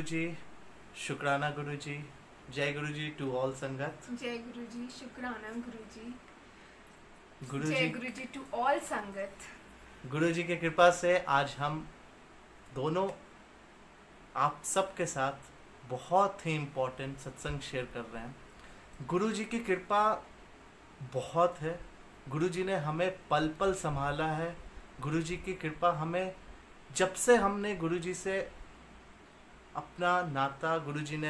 जी, शुक्राना गुरु जी, जय गुरु जी to all संगत। जय गुरु जी, शुक्राना गुरु जी, गुरु जय जी, गुरु जी टू ऑल संगत। गुरु जी की कृपा से आज हम दोनों आप सबके साथ बहुत ही इम्पोर्टेंट सत्संग शेयर कर रहे हैं। गुरु जी की कृपा बहुत है। गुरु जी ने हमें पल पल संभाला है। गुरु जी की कृपा हमें, जब से हमने गुरु जी से अपना नाता, गुरु जी ने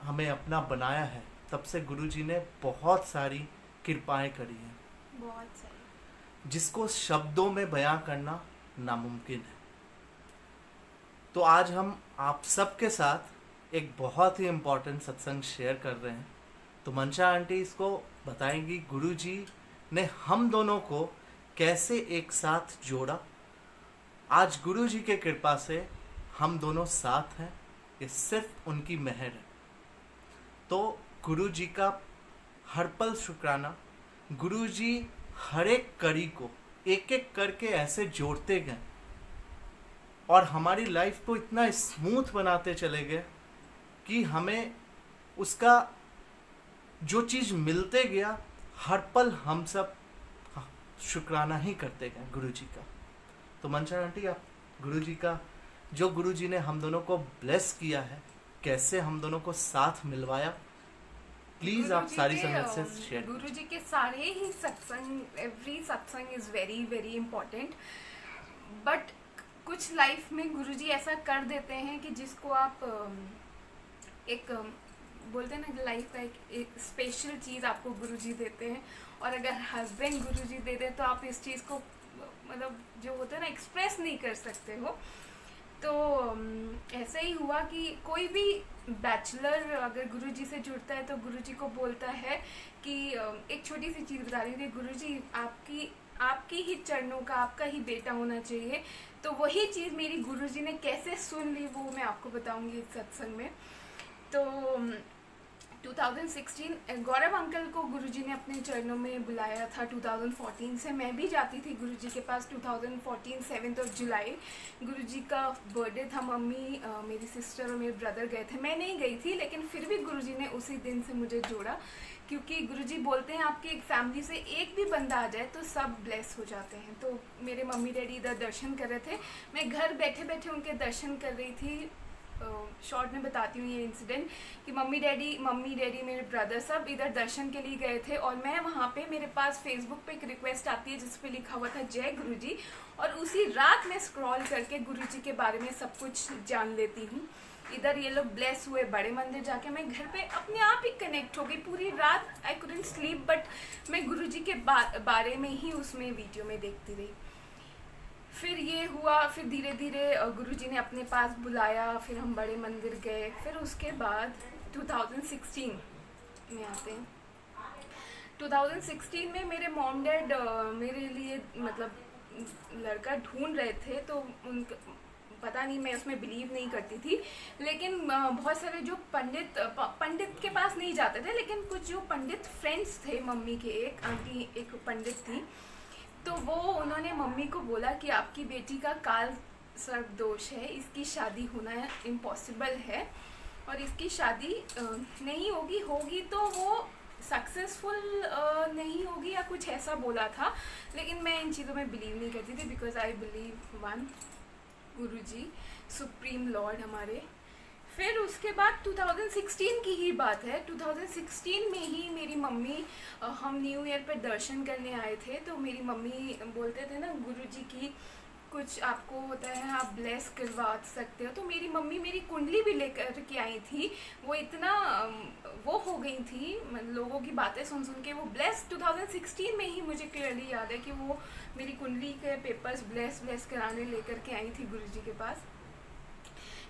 हमें अपना बनाया है, तब से गुरु जी ने बहुत सारी कृपाएं करी हैं बहुत सही। जिसको शब्दों में बयां करना नामुमकिन है। तो आज हम आप सबके साथ एक बहुत ही इम्पोर्टेंट सत्संग शेयर कर रहे हैं। तो मंशा आंटी इसको बताएंगी गुरु जी ने हम दोनों को कैसे एक साथ जोड़ा। आज गुरु जी के कृपा से हम दोनों साथ हैं, ये सिर्फ उनकी मेहर है। तो गुरु जी का हर पल शुक्राना। गुरु जी हर एक कड़ी को एक एक करके ऐसे जोड़ते गए और हमारी लाइफ को इतना स्मूथ बनाते चले गए कि हमें उसका जो चीज़ मिलते गया, हर पल हम सब शुक्राना ही करते गए गुरु जी का। तो मंशा आंटी, आप गुरु जी का, जो गुरु जी ने हम दोनों को ब्लेस किया है, कैसे हम दोनों को साथ मिलवाया, प्लीज आप सारी संगत से शेयर। गुरु जी के सारे ही सत्संग, एवरी सत्संग is very very important. But कुछ लाइफ में गुरु जी ऐसा कर देते हैं कि जिसको आप एक बोलते हैं ना, लाइफ का एक स्पेशल चीज़ आपको गुरु जी देते हैं। और अगर हस्बैंड गुरु जी दे दे तो आप इस चीज़ को मतलब जो होता है ना, एक्सप्रेस नहीं कर सकते हो। तो ऐसा ही हुआ कि कोई भी बैचलर अगर गुरु जी से जुड़ता है तो गुरु जी को बोलता है कि एक छोटी सी चीज़ बता रही थी, गुरु जी आपकी ही चरणों का, आपका ही बेटा होना चाहिए। तो वही चीज़ मेरी गुरु जी ने कैसे सुन ली वो मैं आपको बताऊंगी इस सत्संग में। तो 2016 गौरव अंकल को गुरुजी ने अपने चरणों में बुलाया था। 2014 से मैं भी जाती थी गुरुजी के पास। 2014 7 जुलाई गुरुजी का बर्थडे था। मम्मी, मेरी सिस्टर और मेरे ब्रदर गए थे, मैं नहीं गई थी, लेकिन फिर भी गुरुजी ने उसी दिन से मुझे जोड़ा। क्योंकि गुरुजी बोलते हैं आपकी एक फैमिली से एक भी बंदा आ जाए तो सब ब्लेस हो जाते हैं। तो मेरे मम्मी डैडी इधर दर्शन कर रहे थे, मैं घर बैठे बैठे उनके दर्शन कर रही थी। शॉर्ट में बताती हूँ ये इंसिडेंट कि मम्मी डैडी मेरे ब्रदर सब इधर दर्शन के लिए गए थे और मैं वहाँ पे, मेरे पास फेसबुक पे एक रिक्वेस्ट आती है जिस पे लिखा हुआ था जय गुरुजी, और उसी रात मैं स्क्रॉल करके गुरुजी के बारे में सब कुछ जान लेती हूँ। इधर ये लोग ब्लेस हुए, बड़े मंदिर जाके मैं घर पे अपने आप ही कनेक्ट हो गई। पूरी रात आई कुडंट स्लीप, बट मैं गुरुजी के बारे में ही उसमें वीडियो में देखती रही। फिर ये हुआ, फिर धीरे धीरे गुरुजी ने अपने पास बुलाया, फिर हम बड़े मंदिर गए। फिर उसके बाद 2016 में आते हैं। 2016 में मेरे मॉम डैड मेरे लिए मतलब लड़का ढूंढ रहे थे। तो उनका पता नहीं, मैं उसमें बिलीव नहीं करती थी, लेकिन बहुत सारे जो पंडित के पास नहीं जाते थे, लेकिन कुछ जो पंडित फ्रेंड्स थे मम्मी के, एक आंटी एक पंडित थी, तो वो उन्होंने मम्मी को बोला कि आपकी बेटी का काल सर्प दोष है, इसकी शादी होना इम्पॉसिबल है और इसकी शादी नहीं होगी तो वो सक्सेसफुल नहीं होगी या कुछ ऐसा बोला था। लेकिन मैं इन चीज़ों में बिलीव नहीं करती थी, because I believe one Guruji, supreme Lord हमारे। फिर उसके बाद 2016 की ही बात है। 2016 में ही मेरी मम्मी, हम न्यू ईयर पर दर्शन करने आए थे, तो मेरी मम्मी बोलते थे ना गुरुजी की कुछ आपको होता है, आप ब्लेस करवा सकते हो। तो मेरी मम्मी मेरी कुंडली भी लेकर के आई थी। वो इतना वो हो गई थी लोगों की बातें सुन सुन के, वो ब्लेस 2016 में ही मुझे क्लियरली याद है कि वो मेरी कुंडली के पेपर्स ब्लेस कराने लेकर के आई थी गुरुजी के पास।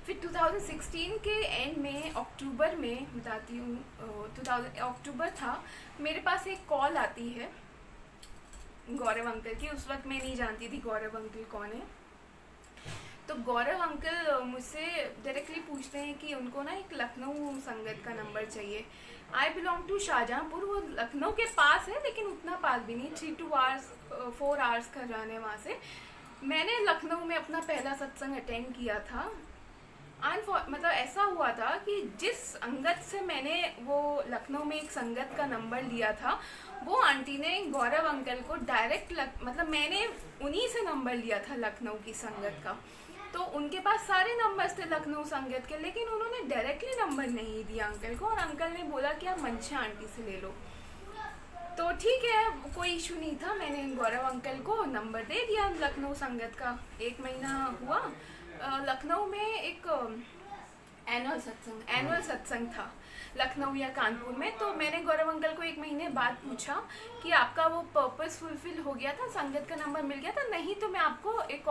फिर 2016 के एंड में, अक्टूबर में बताती हूँ, अक्टूबर था, मेरे पास एक कॉल आती है गौरव अंकल की। उस वक्त मैं नहीं जानती थी गौरव अंकल कौन है। तो गौरव अंकल मुझसे डायरेक्टली पूछते हैं कि उनको ना एक लखनऊ संगत का नंबर चाहिए। आई बिलोंग टू शाहजहाँपुर, वो लखनऊ के पास है लेकिन उतना पास भी नहीं, 3 to 4 आवर्स का जाने वहाँ से। मैंने लखनऊ में अपना पहला सत्संग अटेंड किया था मतलब ऐसा हुआ था कि जिस संगत से मैंने वो लखनऊ में एक संगत का नंबर लिया था, वो आंटी ने गौरव अंकल को डायरेक्ट मतलब मैंने उन्हीं से नंबर लिया था लखनऊ की संगत का, तो उनके पास सारे नंबर्स थे लखनऊ संगत के, लेकिन उन्होंने डायरेक्टली नंबर नहीं दिया अंकल को, और अंकल ने बोला कि आप मंशा आंटी से ले लो। तो ठीक है, कोई इशू नहीं था, मैंने गौरव अंकल को नंबर दे दिया लखनऊ संगत का। 1 महीना हुआ, लखनऊ में एक एनुअल सत्संग था लखनऊ या कानपुर में। तो मैंने गौरव अंकल को 1 महीने बाद पूछा कि आपका वो पर्पस फुलफिल हो गया था, संगत का नंबर मिल गया था? नहीं तो मैं आपको एक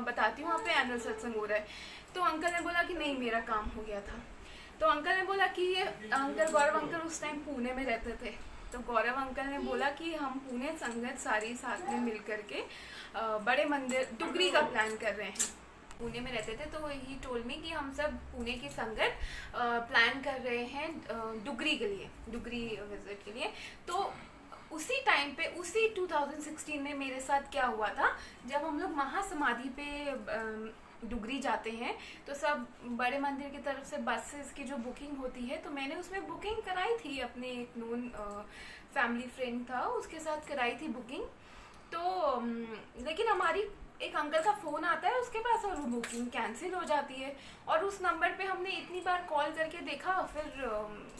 बताती हूँ, वहाँ पे एनुअल सत्संग हो रहा है। तो अंकल ने बोला कि नहीं, मेरा काम हो गया था। तो अंकल ने बोला कि ये अंकल, गौरव अंकल उस टाइम पुणे में रहते थे, तो गौरव अंकल ने बोला कि हम पुणे संगत सारी साथ में मिल करके बड़े मंदिर डुगरी का प्लान कर रहे हैं। पुणे में रहते थे, तो ही टोल्ड मी कि हम सब पुणे की संगत प्लान कर रहे हैं डुगरी के लिए, डुगरी विजिट के लिए। तो उसी टाइम पे, उसी 2016 में मेरे साथ क्या हुआ था, जब हम लोग महासमाधि पे डुगरी जाते हैं तो सब बड़े मंदिर की तरफ से बसेस की जो बुकिंग होती है, तो मैंने उसमें बुकिंग कराई थी, अपने एक नोन फैमिली फ्रेंड था उसके साथ कराई थी बुकिंग। तो लेकिन हमारी एक अंकल का फ़ोन आता है उसके पास और वो बुकिंग कैंसिल हो जाती है। और उस नंबर पे हमने इतनी बार कॉल करके देखा, फिर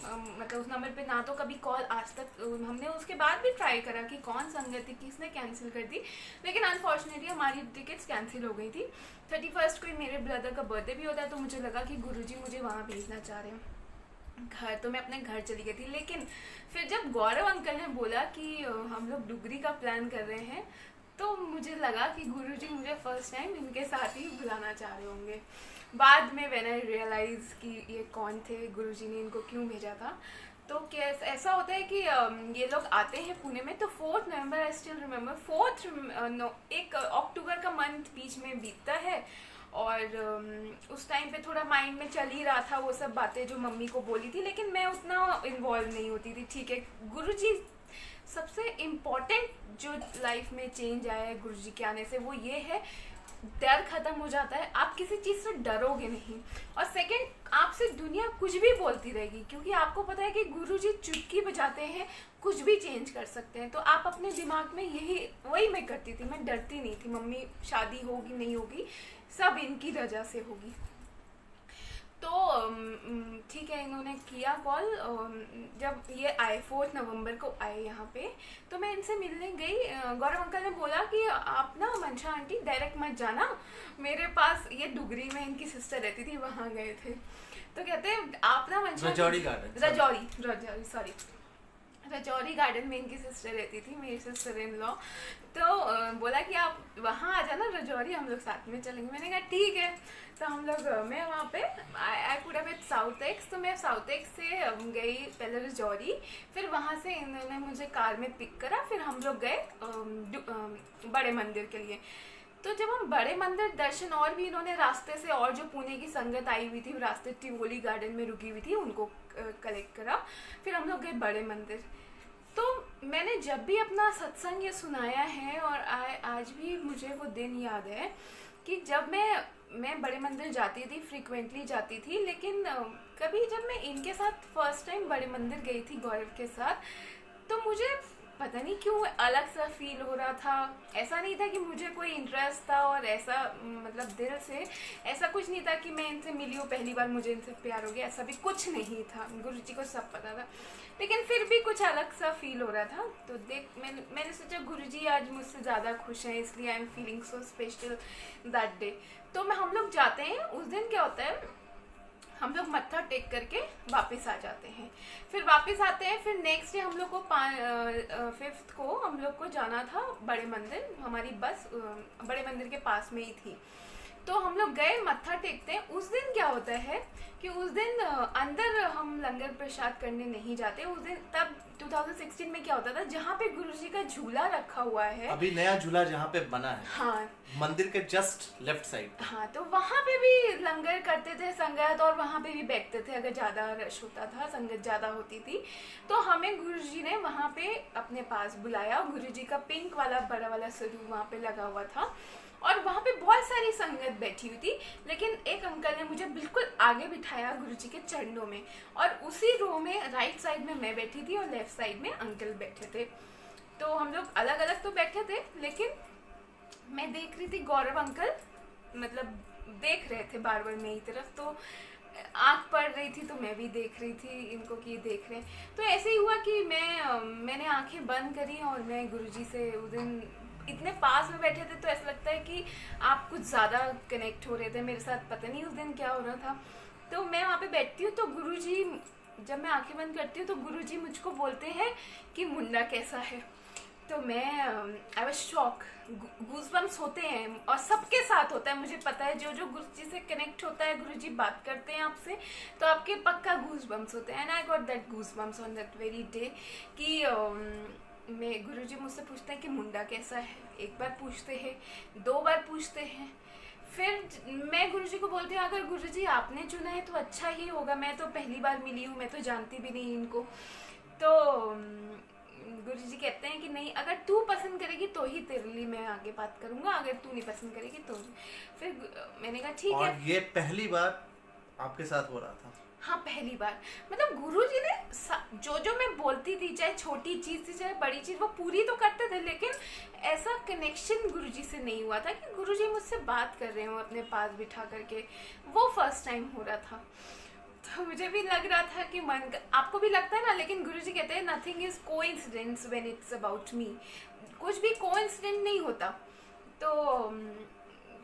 मतलब उस नंबर पे ना तो कभी कॉल आज तक, हमने उसके बाद भी ट्राई करा कि कौन संगत थी, किसने कैंसिल कर दी, लेकिन अनफॉर्चुनेटली हमारी टिकट्स कैंसिल हो गई थी। 31 को मेरे ब्रदर का बर्थडे भी होता है, तो मुझे लगा कि गुरुजी मुझे वहाँ भेजना चाह रहे हैं घर, तो मैं अपने घर चली गई थी। लेकिन फिर जब गौरव अंकल ने बोला कि हम लोग डुगरी का प्लान कर रहे हैं, तो मुझे लगा कि गुरुजी मुझे फर्स्ट टाइम इनके साथ ही बुलाना चाह रहे होंगे। बाद में व्हेन आई रियलाइज कि ये कौन थे, गुरुजी ने इनको क्यों भेजा था। तो क्या ऐसा होता है कि ये लोग आते हैं पुणे में, तो 4 नवंबर, आई स्टिल रिमेम्बर 1 अक्टूबर का मंथ बीच में बीतता है, और उस टाइम पे थोड़ा माइंड में चल ही रहा था वो सब बातें जो मम्मी को बोली थी, लेकिन मैं उतना इन्वॉल्व नहीं होती थी। ठीक है, गुरुजी सबसे इम्पोर्टेंट जो लाइफ में चेंज आया है गुरुजी के आने से, वो ये है, डर खत्म हो जाता है, आप किसी चीज़ से डरोगे नहीं। और सेकंड, आपसे दुनिया कुछ भी बोलती रहेगी, क्योंकि आपको पता है कि गुरुजी चुटकी बजाते हैं, कुछ भी चेंज कर सकते हैं। तो आप अपने दिमाग में वही मैं करती थी, मैं डरती नहीं थी, मम्मी शादी होगी नहीं होगी सब इनकी वजह से होगी। तो ठीक है, इन्होंने किया कॉल। जब ये आए 4 नवंबर को आए यहाँ पे, तो मैं इनसे मिलने गई। गौरव अंकल ने बोला कि आप ना मंशा आंटी डायरेक्ट मत जाना मेरे पास, ये डुगरी में इनकी सिस्टर रहती थी, वहाँ गए थे। तो कहते हैं आप ना मंशा रजौरी गार्डन में इनकी सिस्टर रहती थी, मेरी सिस्टर इन लॉ। तो बोला कि आप वहाँ आ जाना रजौरी, हम लोग साथ में चलेंगे। मैंने कहा ठीक है। तो हम लोग, मैं वहाँ पे I could have south x, तो मैं साउथ एक्स से गई पहले रजौरी, फिर वहाँ से इन्होंने मुझे कार में पिक करा, फिर हम लोग गए बड़े मंदिर के लिए। तो जब हम बड़े मंदिर दर्शन, और भी इन्होंने रास्ते से, और जो पुणे की संगत आई हुई थी रास्ते टिवोली गार्डन में रुकी हुई थी, उनको कलेक्ट करा, फिर हम लोग गए बड़े मंदिर। तो मैंने जब भी अपना सत्संग ये सुनाया है, और आज भी मुझे वो दिन याद है कि जब मैं बड़े मंदिर जाती थी, फ्रीक्वेंटली जाती थी, लेकिन कभी जब मैं इनके साथ फर्स्ट टाइम बड़े मंदिर गई थी गौरव के साथ, तो मुझे पता नहीं क्यों अलग सा फील हो रहा था। ऐसा नहीं था कि मुझे कोई इंटरेस्ट था, और ऐसा मतलब दिल से ऐसा कुछ नहीं था कि मैं इनसे मिली हूँ पहली बार मुझे इनसे प्यार हो गया, ऐसा भी कुछ नहीं था। गुरुजी को सब पता था, लेकिन फिर भी कुछ अलग सा फील हो रहा था। तो मैंने सोचा गुरुजी आज मुझसे ज़्यादा खुश हैं, इसलिए I am feeling so special that day. तो हम लोग जाते हैं, उस दिन क्या होता है, हम लोग मत्था टेक करके वापस आ जाते हैं। फिर वापस आते हैं, फिर नेक्स्ट डे हम लोग को 5 को हम लोग को जाना था बड़े मंदिर, हमारी बस बड़े मंदिर के पास में ही थी। तो हम लोग गए, मत्था टेकते हैं। उस दिन क्या होता है कि उस दिन अंदर हम लंगर प्रसाद करने नहीं जाते। उस दिन तब 2016 में क्या होता था, जहाँ पे गुरुजी का झूला रखा हुआ है, अभी नया झूला जहाँ पे बना है, हाँ, मंदिर के जस्ट लेफ्ट साइड, हाँ, तो वहाँ पे भी लंगर करते थे संगत, और वहाँ पे भी बैठते थे अगर ज़्यादा रश होता था, संगत ज़्यादा होती थी। तो हमें गुरुजी ने वहाँ पे अपने पास बुलाया। गुरुजी का पिंक वाला बड़ा वाला स्वरूप वहाँ पे लगा हुआ था, और वहाँ पे बहुत सारी संगत बैठी हुई थी, लेकिन एक अंकल ने मुझे बिल्कुल आगे बिठाया गुरुजी के चरणों में, और उसी रो में राइट साइड में मैं बैठी थी और लेफ्ट साइड में अंकल बैठे थे। तो हम लोग अलग अलग तो बैठे थे, लेकिन मैं देख रही थी गौरव अंकल मतलब देख रहे थे बार बार मेरी तरफ, तो आँख पड़ रही थी तो मैं भी देख रही थी इनको कि ये देख रहे हैं। तो ऐसे ही हुआ कि मैंने आंखें बंद करी और मैं गुरुजी से उस दिन इतने पास में बैठे थे, तो ऐसा लगता है कि आप कुछ ज़्यादा कनेक्ट हो रहे थे मेरे साथ, पता नहीं उस दिन क्या हो रहा था। तो मैं वहाँ पे बैठती हूँ तो गुरुजी, जब मैं आंखें बंद करती हूँ तो गुरुजी मुझको बोलते हैं कि मुंडा कैसा है। तो मैं आई वाज शॉक। गूज़बम्स होते हैं और सबके साथ होता है, मुझे पता है। जो जो गुरुजी से कनेक्ट होता है, गुरुजी बात करते हैं आपसे, तो आपके पक्का गूज़बम्स होते हैं। And I got that goosebumps on that very day कि मैं गुरुजी मुझसे पूछते हैं कि मुंडा कैसा है। एक बार पूछते हैं, 2 बार पूछते हैं, फिर मैं गुरुजी को बोलती हूँ अगर गुरुजी आपने चुना है तो अच्छा ही होगा, मैं तो पहली बार मिली हूँ, मैं तो जानती भी नहीं इनको। तो गुरुजी कहते हैं कि नहीं, अगर तू पसंद करेगी तो ही तेरे लिए मैं आगे बात करूंगा, अगर तू नहीं पसंद करेगी तो। फिर मैंने कहा ठीक है। और ये पहली बार आपके साथ हो रहा था? हाँ, पहली बार। मतलब गुरुजी ने जो जो मैं बोलती थी, चाहे छोटी चीज़ थी चाहे बड़ी चीज़, वो पूरी तो करते थे, लेकिन ऐसा कनेक्शन गुरुजी से नहीं हुआ था कि गुरुजी मुझसे बात कर रहे हो अपने पास बिठा करके। वो फर्स्ट टाइम हो रहा था। तो मुझे भी लग रहा था कि आपको भी लगता है ना, लेकिन गुरुजी कहते हैं nothing is coincidence when it's about me. कुछ भी कोइंसिडेंट नहीं होता। तो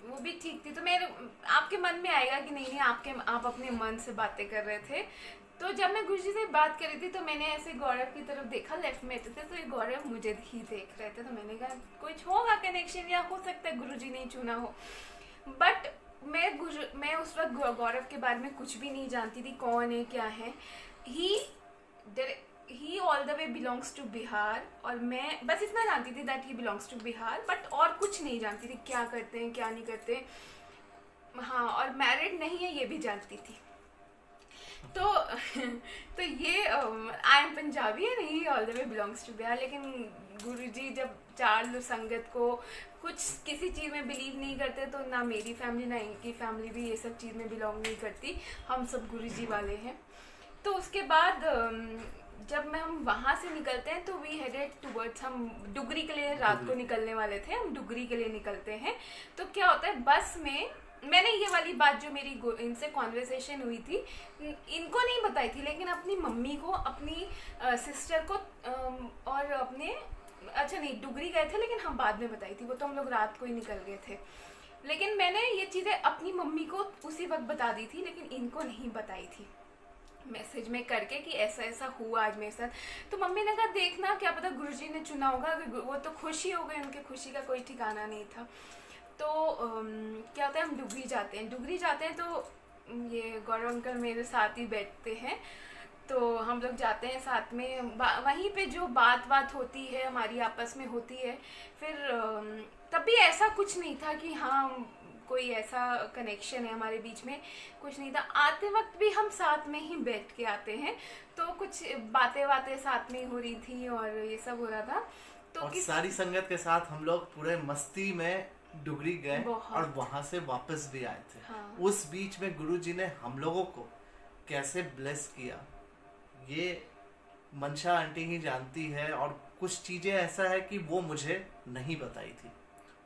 वो भी ठीक थी। तो मेरे आपके मन में आएगा कि नहीं आप अपने मन से बातें कर रहे थे। तो जब मैं गुरुजी से बात कर रही थी तो मैंने ऐसे गौरव की तरफ देखा, लेफ्ट में थे तो ये गौरव मुझे ही देख रहे थे। तो मैंने कहा कुछ होगा कनेक्शन, या हो सकता है गुरुजी ने चुना हो। बट मैं उस वक्त गौरव के बारे में कुछ भी नहीं जानती थी, कौन है क्या है। He all the way belongs to Bihar, और मैं बस इतना जानती थी that he belongs to Bihar, but और कुछ नहीं जानती थी क्या करते हैं क्या नहीं करते। हाँ, और मैरिड नहीं है ये भी जानती थी। तो ये आई एम पंजाबी है, नहीं all the way belongs to Bihar. लेकिन गुरुजी जब 4 लोग संगत को कुछ किसी चीज़ में बिलीव नहीं करते, तो ना मेरी फैमिली ना इनकी फैमिली भी ये सब चीज़ में बिलोंग नहीं करती, हम सब गुरुजी वाले हैं। तो उसके बाद जब हम वहाँ से निकलते हैं तो वी हेडेड टूवर्ड्स, हम डुगरी के लिए रात को निकलने वाले थे, हम डुगरी के लिए निकलते हैं। तो क्या होता है बस में, मैंने ये वाली बात जो मेरी इनसे कॉन्वर्सेशन हुई थी इनको नहीं बताई थी, लेकिन अपनी मम्मी को, अपनी सिस्टर को और अपने, अच्छा नहीं डुगरी गए थे लेकिन हम बाद में बताई थी, वो तो हम लोग रात को ही निकल गए थे। लेकिन मैंने ये चीज़ें अपनी मम्मी को उसी वक्त बता दी थी, लेकिन इनको नहीं बताई थी मैसेज में करके कि ऐसा ऐसा हुआ आज मेरे साथ। तो मम्मी ने कहा देखना क्या पता गुरुजी ने चुना होगा, वो तो खुशी हो गई, उनके खुशी का कोई ठिकाना नहीं था। तो क्या होता है हम डुगरी जाते हैं तो ये गौरव अंकल मेरे साथ ही बैठते हैं। तो हम लोग जाते हैं साथ में, वहीं पे जो बात होती है हमारी आपस में होती है। फिर तब भी ऐसा कुछ नहीं था कि हाँ कोई ऐसा कनेक्शन है हमारे बीच में, कुछ नहीं था। आते वक्त भी हम साथ में ही बैठ के आते हैं, तो कुछ बातें साथ में हो रही थी और ये सब हो रहा था। तो और सारी संगत के साथ हम लोग पूरे मस्ती में डुगरी गए और वहां से वापस भी आए थे। हाँ। उस बीच में गुरुजी ने हम लोगों को कैसे ब्लेस किया ये मंशा आंटी ही जानती है, और कुछ चीजें ऐसा है कि वो मुझे नहीं बताई थी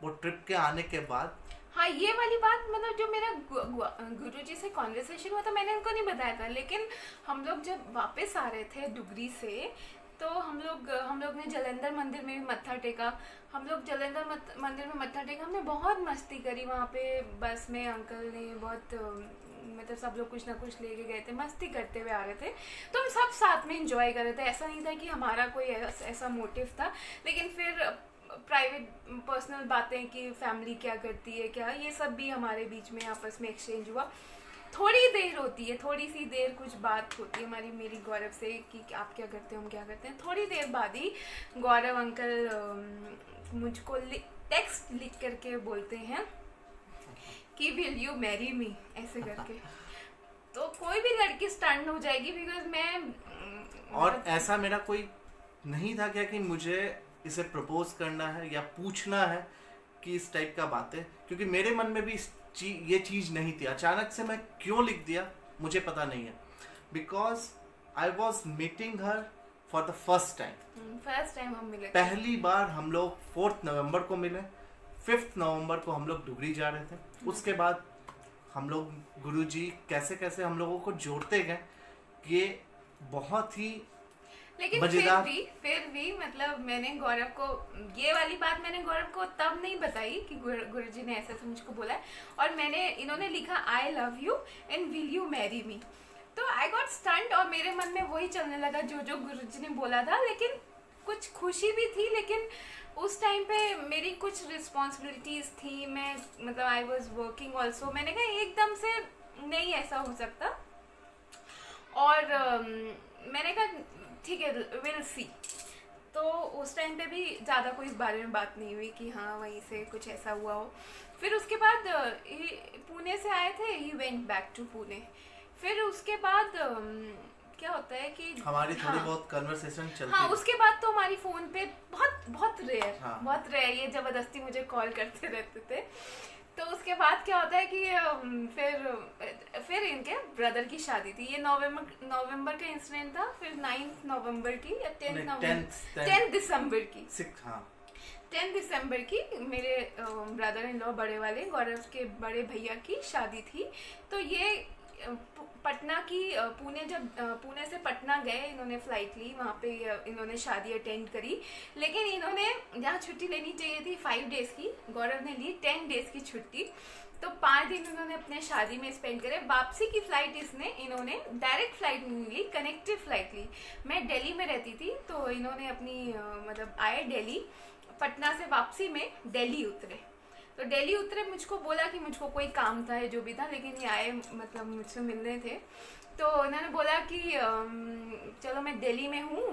वो ट्रिप के आने के बाद। हाँ, ये वाली बात मतलब जो मेरा गुरुजी से कॉन्वर्सेशन हुआ था मैंने उनको नहीं बताया था, लेकिन हम लोग जब वापस आ रहे थे डुगरी से तो हम लोग ने जलंधर मंदिर में भी मत्था टेका। हम लोग जलंधर मंदिर में मत्था टेका, हमने बहुत मस्ती करी वहाँ पे। बस में अंकल ने बहुत मतलब सब लोग कुछ ना कुछ लेके गए थे, मस्ती करते हुए आ रहे थे। तो हम सब साथ में एंजॉय कर रहे थे, ऐसा नहीं था कि हमारा कोई ऐसा मोटिव था। लेकिन फिर प्राइवेट पर्सनल बातें कि फैमिली क्या करती है क्या, ये सब भी हमारे बीच में आपस में एक्सचेंज हुआ। थोड़ी देर होती है, थोड़ी सी देर कुछ बात होती है हमारी मेरी गौरव से कि आप क्या करते हो हम क्या करते हैं। थोड़ी देर बाद ही गौरव अंकल मुझको टेक्स्ट लिख करके बोलते हैं कि विल यू मैरी मी, ऐसे करके। तो कोई भी लड़की स्टन हो जाएगी, बिकॉज मैं और ऐसा मेरा कोई नहीं था क्या कि मुझे इसे प्रपोज करना है या पूछना है कि इस टाइप का बात है, क्योंकि मेरे मन में भी ये चीज़ नहीं थी। अचानक से मैं क्यों लिख दिया मुझे पता नहीं है, because I was meeting her for the first time हम मिले, पहली बार हम लोग 4 नवंबर को मिले। 5 नवंबर को हम लोग डुगरी जा रहे थे। उसके बाद हम लोग गुरुजी कैसे कैसे हम लोगों को जोड़ते गए, ये बहुत ही लेकिन फिर भी मतलब मैंने गौरव को ये वाली बात मैंने गौरव को तब नहीं बताई कि गुरुजी ने ऐसा मुझको बोला है, और इन्होंने लिखा I love you and will you marry me. तो आई गॉट स्टंट और मेरे मन में वही चलने लगा जो जो गुरुजी ने बोला था। लेकिन कुछ खुशी भी थी, लेकिन उस टाइम पे मेरी कुछ रिस्पॉन्सिबिलिटीज थी, मैं मतलब आई वॉज वर्किंग ऑल्सो। मैंने कहा एकदम से नहीं ऐसा हो सकता, और मैंने कहा ठीक है विल सी। तो उस टाइम पे भी ज़्यादा कोई इस बारे में बात नहीं हुई कि हाँ वहीं से कुछ ऐसा हुआ हो। फिर उसके बाद पुणे से आए थे, he went back to Pune. फिर उसके बाद क्या होता है कि हमारी थोड़ी बहुत कन्वर्सेशन चलती हाँ, उसके बाद तो हमारी फोन पे बहुत रेयर हाँ। बहुत रेयर ये जबरदस्ती मुझे कॉल करते रहते थे। तो उसके बाद क्या होता है कि फिर इनके ब्रदर की शादी थी। ये नवंबर का इंसिडेंट था। फिर 9 नवंबर की या 10 दिसंबर की 10 दिसंबर की मेरे ब्रदर इन लॉ बड़े वाले गौरव के बड़े भैया की शादी थी। तो ये पटना की पुणे से पटना गए, इन्होंने फ्लाइट ली, वहाँ पे इन्होंने शादी अटेंड करी। लेकिन इन्होंने जहाँ छुट्टी लेनी चाहिए थी 5 डेज की, गौरव ने ली 10 डेज की छुट्टी। तो 5 दिन इन्होंने अपने शादी में स्पेंड करे। वापसी की फ्लाइट इन्होंने डायरेक्ट फ्लाइट नहीं ली, कनेक्टिव फ्लाइट ली। मैं दिल्ली में रहती थी, तो इन्होंने अपनी मतलब आए दिल्ली, पटना से वापसी में दिल्ली उतरे। तो दिल्ली उतरे, मुझको बोला कि मुझको कोई काम था या जो भी था, लेकिन ये आए मतलब मुझसे मिलने थे। तो इन्होंने बोला कि चलो मैं दिल्ली में हूँ,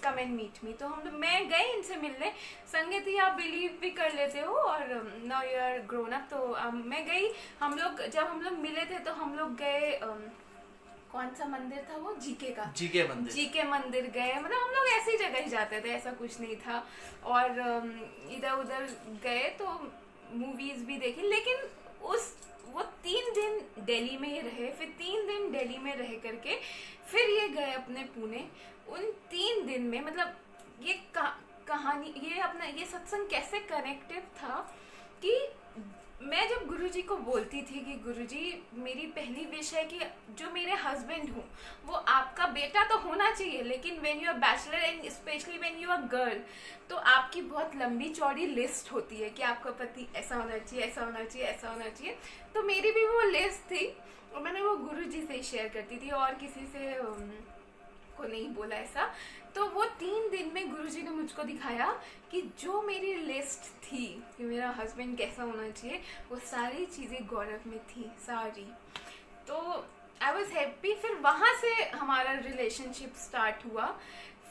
कम एंड मीट मी। तो मैं गई इनसे मिलने। संगीत ही आप बिलीव भी कर लेते हो, और now you are grown up. तो मैं गई, जब हम लोग मिले थे तो हम लोग गए कौन सा मंदिर था वो, जीके मंदिर गए। मतलब हम लोग ऐसी जगह ही जाते थे, ऐसा कुछ नहीं था। और इधर उधर गए तो मूवीज भी देखी। लेकिन वो 3 दिन दिल्ली में ही रहे। फिर 3 दिन दिल्ली में रह करके फिर ये गए अपने पुणे। उन 3 दिन में मतलब ये कहानी, ये सत्संग कैसे कनेक्टिव था कि मैं जब गुरुजी को बोलती थी कि गुरुजी मेरी पहली विश है कि जो मेरे हस्बैंड हो वो आपका बेटा तो होना चाहिए, लेकिन when you are bachelor and specially when you are girl, तो आपकी बहुत लंबी चौड़ी लिस्ट होती है कि आपका पति ऐसा होना चाहिए, ऐसा होना चाहिए, ऐसा होना चाहिए। तो मेरी भी वो लिस्ट थी, और मैंने वो गुरुजी से शेयर करती थी और किसी से को नहीं बोला ऐसा। तो वो 3 दिन में गुरुजी ने मुझको दिखाया कि जो मेरी लिस्ट थी कि मेरा हस्बैंड कैसा होना चाहिए, वो सारी चीज़ें गौरव में थी, सारी। तो आई वॉज हैप्पी। फिर वहाँ से हमारा रिलेशनशिप स्टार्ट हुआ।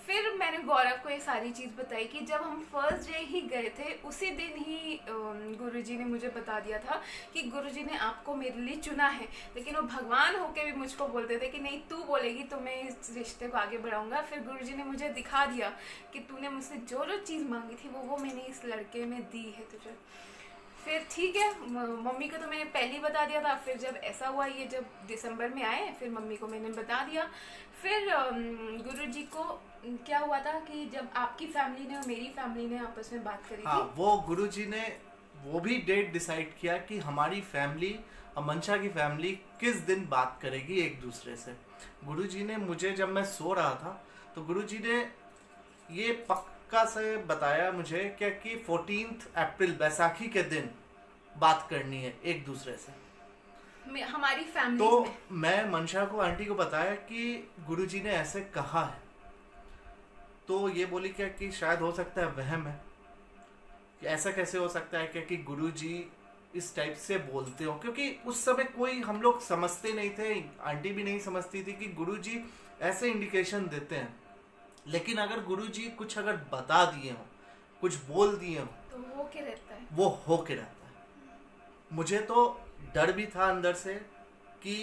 फिर मैंने गौरव को ये सारी चीज़ बताई कि जब हम फर्स्ट डे ही गए थे, उसी दिन ही गुरुजी ने मुझे बता दिया था कि गुरुजी ने आपको मेरे लिए चुना है। लेकिन वो भगवान होके भी मुझको बोलते थे कि नहीं तू बोलेगी तो मैं इस रिश्ते को आगे बढ़ाऊंगा। फिर गुरुजी ने मुझे दिखा दिया कि तूने मुझसे जो जो चीज़ मांगी थी वो मैंने इस लड़के में दी है तुझे। फिर ठीक है, मम्मी को तो मैंने पहले ही बता दिया था। फिर जब ऐसा हुआ, ये जब दिसंबर में आए, फिर मम्मी को मैंने बता दिया। फिर गुरुजी को क्या हुआ था कि जब आपकी फैमिली ने और मेरी फैमिली ने आपस में बात करी हाँ, थी, वो गुरुजी ने वो भी डेट डिसाइड किया कि हमारी फैमिली और मंशा की फैमिली किस दिन बात करेगी एक दूसरे से। गुरुजी ने मुझे, जब मैं सो रहा था तो गुरुजी ने ये पक्का से बताया मुझे क्या कि 14 अप्रैल बैसाखी के दिन बात करनी है एक दूसरे से हमारी फैमिली तो में। मैं मंशा को, आंटी को बताया कि गुरुजी ने ऐसे कहा है। तो ये बोली क्या कि शायद हो सकता है वहम है, कि ऐसा कैसे हो सकता है क्या कि गुरुजी इस टाइप से बोलते हो, क्योंकि उस समय कोई हम लोग समझते नहीं थे, आंटी भी नहीं समझती थी कि गुरुजी ऐसे इंडिकेशन देते हैं। लेकिन अगर गुरुजी कुछ अगर बता दिए हो, कुछ बोल दिए हो, तो हो के रहता है, वो हो के रहता है। मुझे तो डर भी था अंदर से कि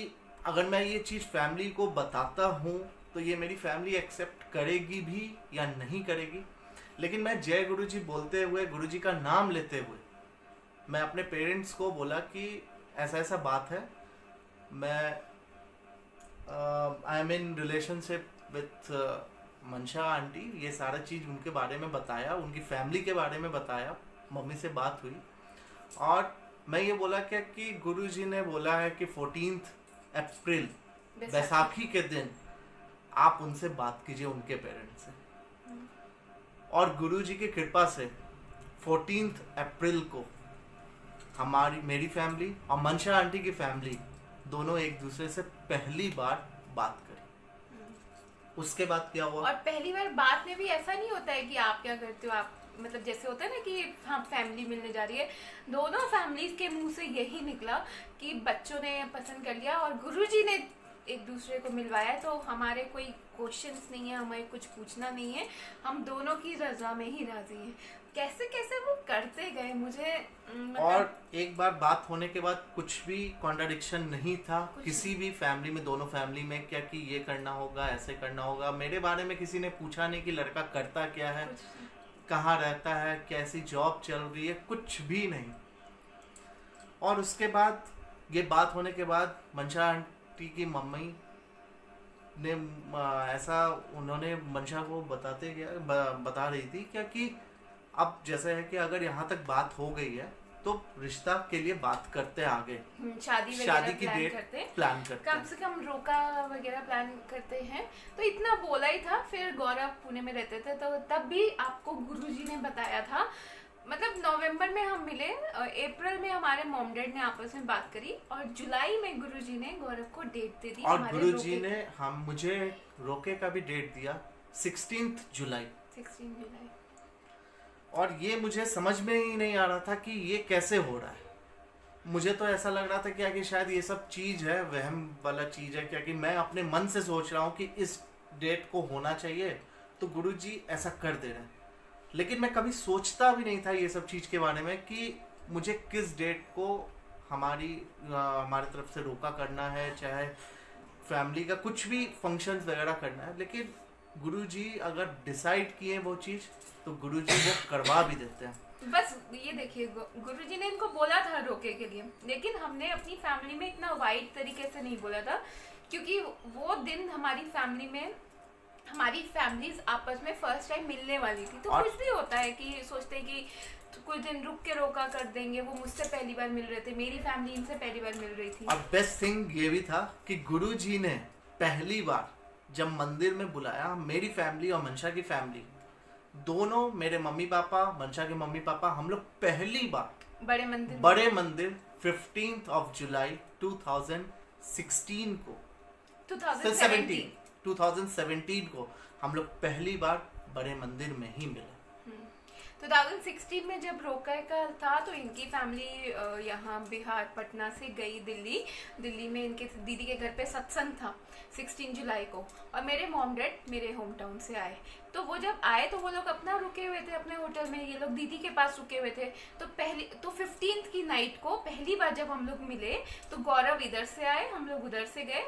अगर मैं ये चीज़ फैमिली को बताता हूँ तो ये मेरी फैमिली एक्सेप्ट करेगी भी या नहीं करेगी। लेकिन मैं जय गुरुजी बोलते हुए, गुरुजी का नाम लेते हुए मैं अपने पेरेंट्स को बोला कि ऐसा ऐसा बात है, मैं I am in relationship with मंशा आंटी, ये सारा चीज़ उनके बारे में बताया, उनकी फैमिली के बारे में बताया, मम्मी से बात हुई। और मैं ये बोला क्या कि गुरुजी ने बोला है कि 14 अप्रैल बैसाखी के दिन आप उनसे बात कीजिए, उनके पेरेंट्स से। और गुरुजी की कृपा से 14 अप्रैल को मेरी फैमिली और मंशा आंटी की फैमिली दोनों एक दूसरे से पहली बार बात करी। उसके बाद क्या हुआ? और पहली बार बात में भी ऐसा नहीं होता है कि आप क्या करते हो, आप मतलब जैसे होता है ना कि हाँ फैमिली मिलने जा रही है, दोनों फैमिलीज के मुंह से यही निकला कि बच्चों ने पसंद कर लिया और गुरुजी ने एक दूसरे को मिलवाया, तो हमारे कोई क्वेश्चंस नहीं है, हमें कुछ पूछना नहीं है, हम दोनों की रजा में ही राजी हैं। कैसे कैसे वो करते गए मुझे और एक बार बात होने के बाद कुछ भी कॉन्ट्राडिक्शन नहीं था किसी भी फैमिली में, दोनों फैमिली में, क्या कि ये करना होगा, ऐसे करना होगा। मेरे बारे में किसी ने पूछा नहीं कि लड़का करता क्या है, कहाँ रहता है, कैसी जॉब चल रही है, कुछ भी नहीं। और उसके बाद ये बात होने के बाद मंशा आंटी की मम्मी ने ऐसा उन्होंने मंशा को बता रही थी क्या कि अब जैसे है कि अगर यहाँ तक बात हो गई है तो रिश्ता के लिए बात करते आगे, शादी की डेट प्लान करते, कम से कम रोका वगैरह प्लान करते हैं। तो इतना बोला ही था। फिर गौरव पुणे में रहते थे, तो तब भी आपको गुरुजी ने बताया था, मतलब नवंबर में हम मिले, अप्रैल में हमारे मॉम डैड ने आपस में बात करी और जुलाई में गुरुजी ने गौरव को डेट दे दी। और गुरुजी ने मुझे रोके का भी डेट दिया 16 जुलाई। और ये मुझे समझ में ही नहीं आ रहा था कि ये कैसे हो रहा है। मुझे तो ऐसा लग रहा था क्या कि शायद ये सब चीज़ है, वहम वाला चीज़ है, क्या कि मैं अपने मन से सोच रहा हूँ कि इस डेट को होना चाहिए तो गुरुजी ऐसा कर दे रहे हैं। लेकिन मैं कभी सोचता भी नहीं था ये सब चीज़ के बारे में कि मुझे किस डेट को हमारे तरफ से रोका करना है, चाहे फैमिली का कुछ भी फंक्शंस वगैरह करना है। लेकिन गुरुजी अगर डिसाइड किए वो चीज़ तो गुरुजी वो करवा भी देते हैं। बस ये देखिए, गुरुजी ने इनको बोला था रोके के लिए, लेकिन हमने अपनी फैमिली में इतना वाइड तरीके से नहीं बोला था, क्योंकि वो दिन हमारी फैमिली में हमारी फैमिलीज आपस में फर्स्ट टाइम मिलने वाली थी। तो कुछ भी होता है कि सोचते हैं कि तो कुछ दिन रुक के रोका कर देंगे। वो मुझसे पहली बार मिल रहे थे, मेरी फैमिली इनसे पहली बार मिल रही थी। और बेस्ट थिंग ये भी था कि गुरुजी ने पहली बार जब मंदिर में बुलाया, मेरी फैमिली और मंशा की फैमिली दोनों, मेरे मम्मी पापा, मंशा के मम्मी पापा, हम लोग पहली बार बड़े मंदिर 15 जुलाई 2016 को 2017 को हम लोग पहली बार बड़े मंदिर में ही मिले। 2016 में जब रोका का था तो इनकी फैमिली यहाँ बिहार पटना से गई दिल्ली में इनके दीदी के घर पे सत्संग था 16 जुलाई को, और मेरे मॉम डैड मेरे होम टाउन से आए। तो वो जब आए तो वो लोग अपना रुके हुए थे अपने होटल में, ये लोग दीदी के पास रुके हुए थे। तो 15 की नाइट को पहली बार जब हम लोग मिले तो गौरव इधर से आए, हम लोग उधर से गए,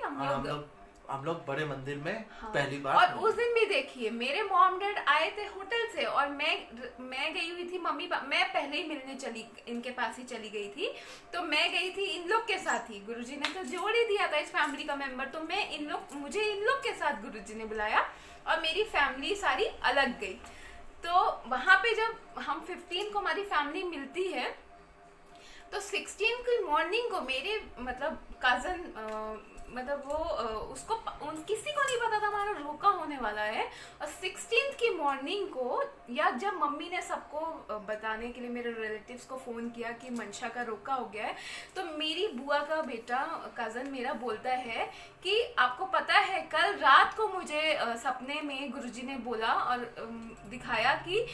हम लोग बड़े मंदिर में पहली बार। और उस दिन भी देखिए मेरे मॉम डैड आए थे होटल से और मैं गई हुई थी मैं पहले ही मिलने चली, इनके पास ही चली गई थी। तो मैं गई थी इन लोग के साथ ही, गुरुजी ने तो जोड़ ही दिया था इस फैमिली का मेंबर, तो मुझे इन लोग के साथ गुरुजी ने बुलाया और मेरी फैमिली सारी अलग गई। तो वहां पे जब हम 15 को हमारी फैमिली मिलती है तो 16 की मॉर्निंग को मेरे मतलब कजन मतलब वो उसको किसी को नहीं पता था हमारा रोका होने वाला है। और 16 की मॉर्निंग को या जब मम्मी ने सबको बताने के लिए मेरे रिलेटिव्स को फ़ोन किया कि मंशा का रोका हो गया है, तो मेरी बुआ का बेटा कज़न मेरा बोलता है कि आपको पता है कल रात को मुझे सपने में गुरुजी ने बोला और दिखाया कि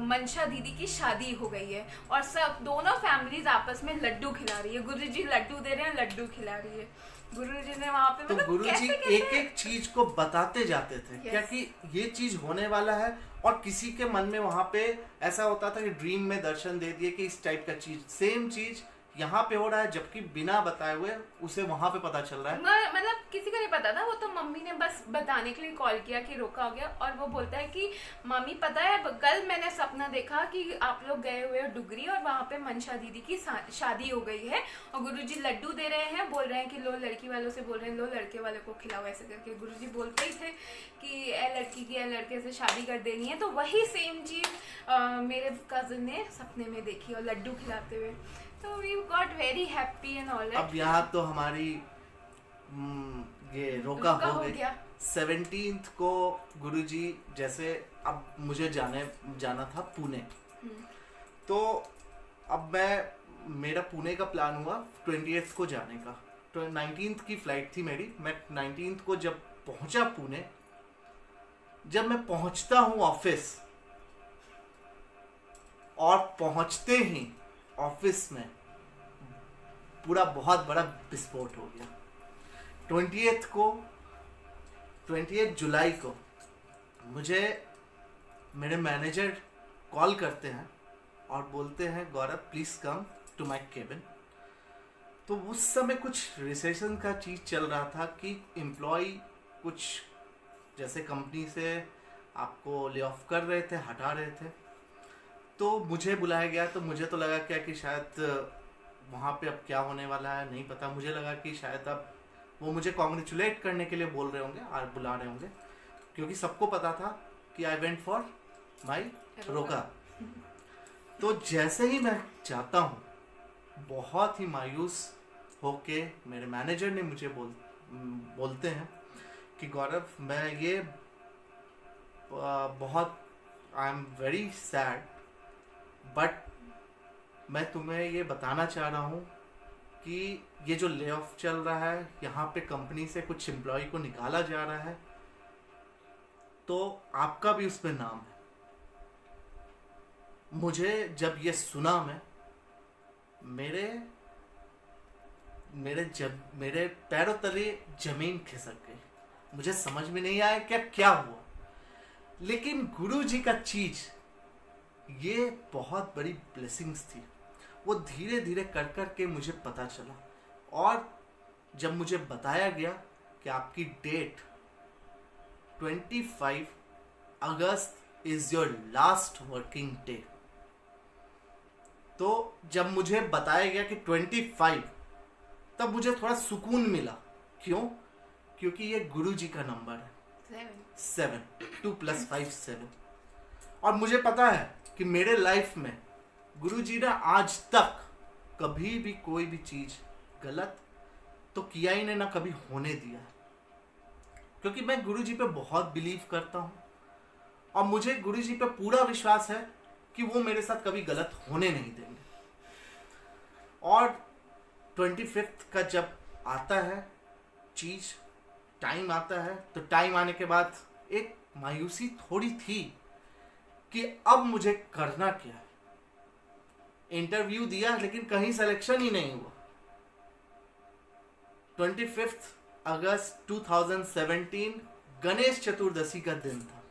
मंशा दीदी की शादी हो गई है और सब दोनों फैमिलीज आपस में लड्डू खिला रही है, गुरुजी लड्डू दे रहे हैं, लड्डू खिला रही है। गुरुजी ने वहाँ पे तो गुरुजी एक एक चीज को बताते जाते थे क्या कि ये चीज होने वाला है। और किसी के मन में वहाँ पे ऐसा होता था कि ड्रीम में दर्शन दे दिए कि इस टाइप का चीज, सेम चीज यहाँ पे हो रहा है, जबकि बिना बताए हुए उसे वहां पे पता चल रहा है। मतलब किसी को नहीं पता था, वो तो मम्मी ने बस बताने के लिए कॉल किया कि रोका हो गया। और वो बोलता है कि मम्मी पता है कल मैंने सपना देखा कि आप लोग गए हुए हो डुगरी और वहाँ पे मनशा दीदी की शादी हो गई है और गुरुजी लड्डू दे रहे हैं, बोल रहे हैं कि लो लड़की वालों से बोल रहे हैं लो लड़के वाले को खिलाओ, ऐसे करके गुरुजी बोलते ही थे कि ए लड़की की लड़के से शादी कर देनी है। तो वही सेम चीज मेरे कजिन ने सपने में देखी और लड्डू खिलाते हुए, तो we got very happy and all. अब यहाँ तो हमारी ये रोका हो गई। 17th को गुरुजी जैसे, अब मुझे जाना था पुणे, तो अब मेरा पुणे का प्लान हुआ 20th को जाने का। तो 19th की फ्लाइट थी मेरी। मैं 19th को जब पहुंचा पुणे, जब मैं पहुंचता हूं ऑफिस, और पहुंचते ही ऑफिस में पूरा बहुत बड़ा विस्फोट हो गया। 20 जुलाई को मुझे मेरे मैनेजर कॉल करते हैं और बोलते हैं Gaurav please come to my cabin. तो उस समय कुछ रिसेशन का चीज चल रहा था कि एम्प्लॉय कुछ जैसे कंपनी से आपको ले ऑफ कर रहे थे, हटा रहे थे। तो मुझे बुलाया गया। तो मुझे तो लगा क्या कि शायद वहाँ पे अब क्या होने वाला है नहीं पता। मुझे लगा कि शायद अब वो मुझे कॉन्ग्रेचुलेट करने के लिए बोल रहे होंगे और बुला रहे होंगे, क्योंकि सबको पता था कि आई वेंट फॉर माई रोका। तो जैसे ही मैं जाता हूँ, बहुत ही मायूस होके मेरे मैनेजर ने मुझे बोलते हैं कि गौरव मैं ये बहुत I am very sad, but मैं तुम्हें ये बताना चाह रहा हूँ कि ये जो ले ऑफ चल रहा है, यहाँ पे कंपनी से कुछ एम्प्लॉय को निकाला जा रहा है, तो आपका भी उसमें नाम है। मुझे जब ये सुना, मेरे पैरों तले जमीन खिसक गई। मुझे समझ में नहीं आया क्या हुआ। लेकिन गुरु जी का चीज ये बहुत बड़ी ब्लेसिंग्स थी। वो धीरे धीरे कर के मुझे पता चला, और जब मुझे बताया गया कि आपकी date 25 August is your last working day, तो जब मुझे बताया गया कि 25, तब मुझे थोड़ा सुकून मिला। क्यों? क्योंकि ये गुरु जी का नंबर है 7, 2 + 5 7। और मुझे पता है कि मेरे लाइफ में गुरु जी ने आज तक कभी भी कोई भी चीज गलत तो किया ही नहीं, ना कभी होने दिया। क्योंकि मैं गुरु जी पे बहुत बिलीव करता हूं, और मुझे गुरु जी पे पूरा विश्वास है कि वो मेरे साथ कभी गलत होने नहीं देंगे। और 25 का जब आता है चीज, टाइम आता है, तो टाइम आने के बाद एक मायूसी थोड़ी थी कि अब मुझे करना क्या है। इंटरव्यू दिया लेकिन कहीं सिलेक्शन ही नहीं हुआ। 25 अगस्त 2017 गणेश चतुर्दशी का दिन था।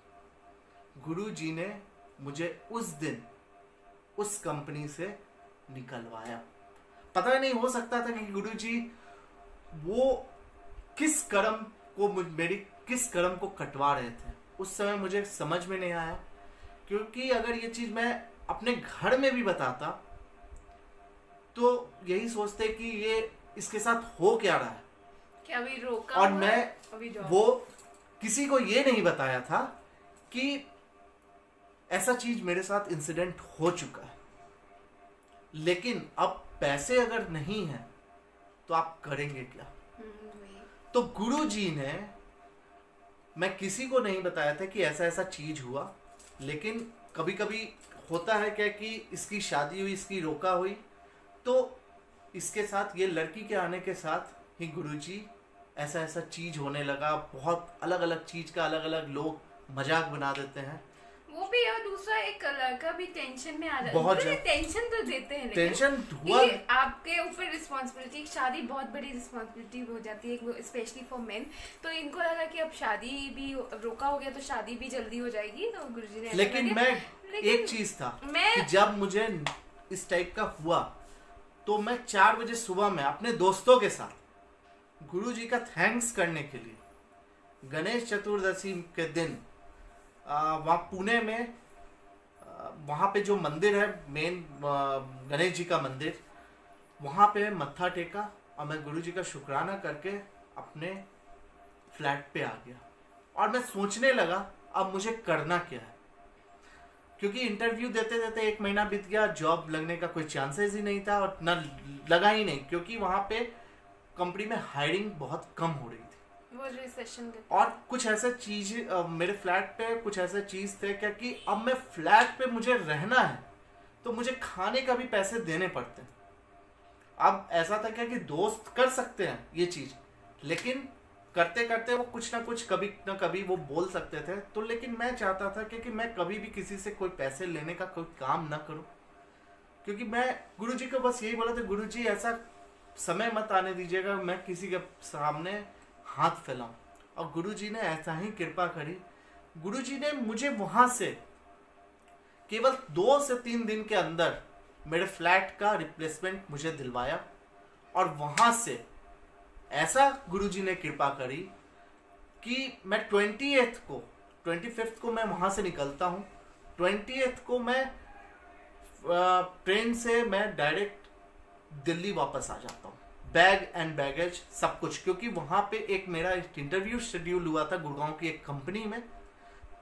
गुरु जी ने मुझे उस दिन उस कंपनी से निकलवाया। पता ही नहीं, हो सकता था कि गुरु जी वो किस कर्म को कटवा रहे थे। उस समय मुझे समझ में नहीं आया, क्योंकि अगर ये चीज मैं अपने घर में भी बताता तो यही सोचते कि ये इसके साथ हो क्या रहा है, क्या अभी रोका। और मैं वो किसी को ये नहीं बताया था कि ऐसा चीज मेरे साथ इंसिडेंट हो चुका है। लेकिन अब पैसे अगर नहीं है तो आप करेंगे क्या? तो गुरु जी ने, मैं किसी को नहीं बताया था कि ऐसा ऐसा चीज हुआ। लेकिन कभी कभी होता है क्या कि इसकी शादी हुई, इसकी रोका हुई, तो इसके साथ ये लड़की के आने के साथ ही गुरुजी ऐसा ऐसा चीज होने लगा। बहुत अलग अलग चीज का अलग अलग लोग मजाक बना देते हैं। वो भी, और दूसरा एक लड़का भी टेंशन में आ जाता है। बहुत टेंशन तो देते हैं, टेंशन हुआ, आपके ऊपर रिस्पॉन्सिबिलिटी, शादी बहुत बड़ी रिस्पॉन्सिबिलिटी हो जाती है स्पेशली फॉर मेन। तो इनको लगा कि अब शादी भी रोका हो गया तो शादी भी जल्दी हो जाएगी, तो गुरुजी ने। लेकिन एक चीज था कि जब मुझे इस टाइप का हुआ तो मैं 4 बजे सुबह में अपने दोस्तों के साथ गुरुजी का थैंक्स करने के लिए गणेश चतुर्दशी के दिन वहाँ पुणे में वहाँ पे जो मंदिर है मेन गणेश जी का मंदिर, वहाँ पे मत्था टेका और मैं गुरुजी का शुक्राना करके अपने फ्लैट पे आ गया। और मैं सोचने लगा अब मुझे करना क्या है, क्योंकि इंटरव्यू देते देते 1 महीना बीत गया, जॉब लगने का कोई चांसेस ही नहीं था और न लगा ही नहीं, क्योंकि वहाँ पे कंपनी में हायरिंग बहुत कम हो रही थी। वो रिसेशन और कुछ ऐसे चीज मेरे फ्लैट पे कुछ ऐसे चीज थे क्या कि अब मैं फ्लैट पे मुझे रहना है तो मुझे खाने का भी पैसे देने पड़ते हैं। अब ऐसा था क्या कि दोस्त कर सकते हैं ये चीज, लेकिन करते करते वो कुछ ना कुछ कभी ना कभी वो बोल सकते थे, तो लेकिन मैं चाहता था कि मैं कभी भी किसी से कोई पैसे लेने का कोई काम ना करूं, क्योंकि मैं गुरुजी को बस यही बोला था, गुरुजी ऐसा समय मत आने दीजिएगा मैं किसी के सामने हाथ फैलाऊं। और गुरुजी ने ऐसा ही कृपा करी। गुरुजी ने मुझे वहां से केवल 2 से 3 दिन के अंदर मेरे फ्लैट का रिप्लेसमेंट मुझे दिलवाया। और वहां से ऐसा गुरुजी ने कृपा करी कि मैं 25th को मैं वहां से निकलता हूँ। 20th को मैं ट्रेन से मैं डायरेक्ट दिल्ली वापस आ जाता हूँ, बैग एंड बैगेज सब कुछ, क्योंकि वहां पे एक मेरा इंटरव्यू शेड्यूल हुआ था गुड़गांव की एक कंपनी में।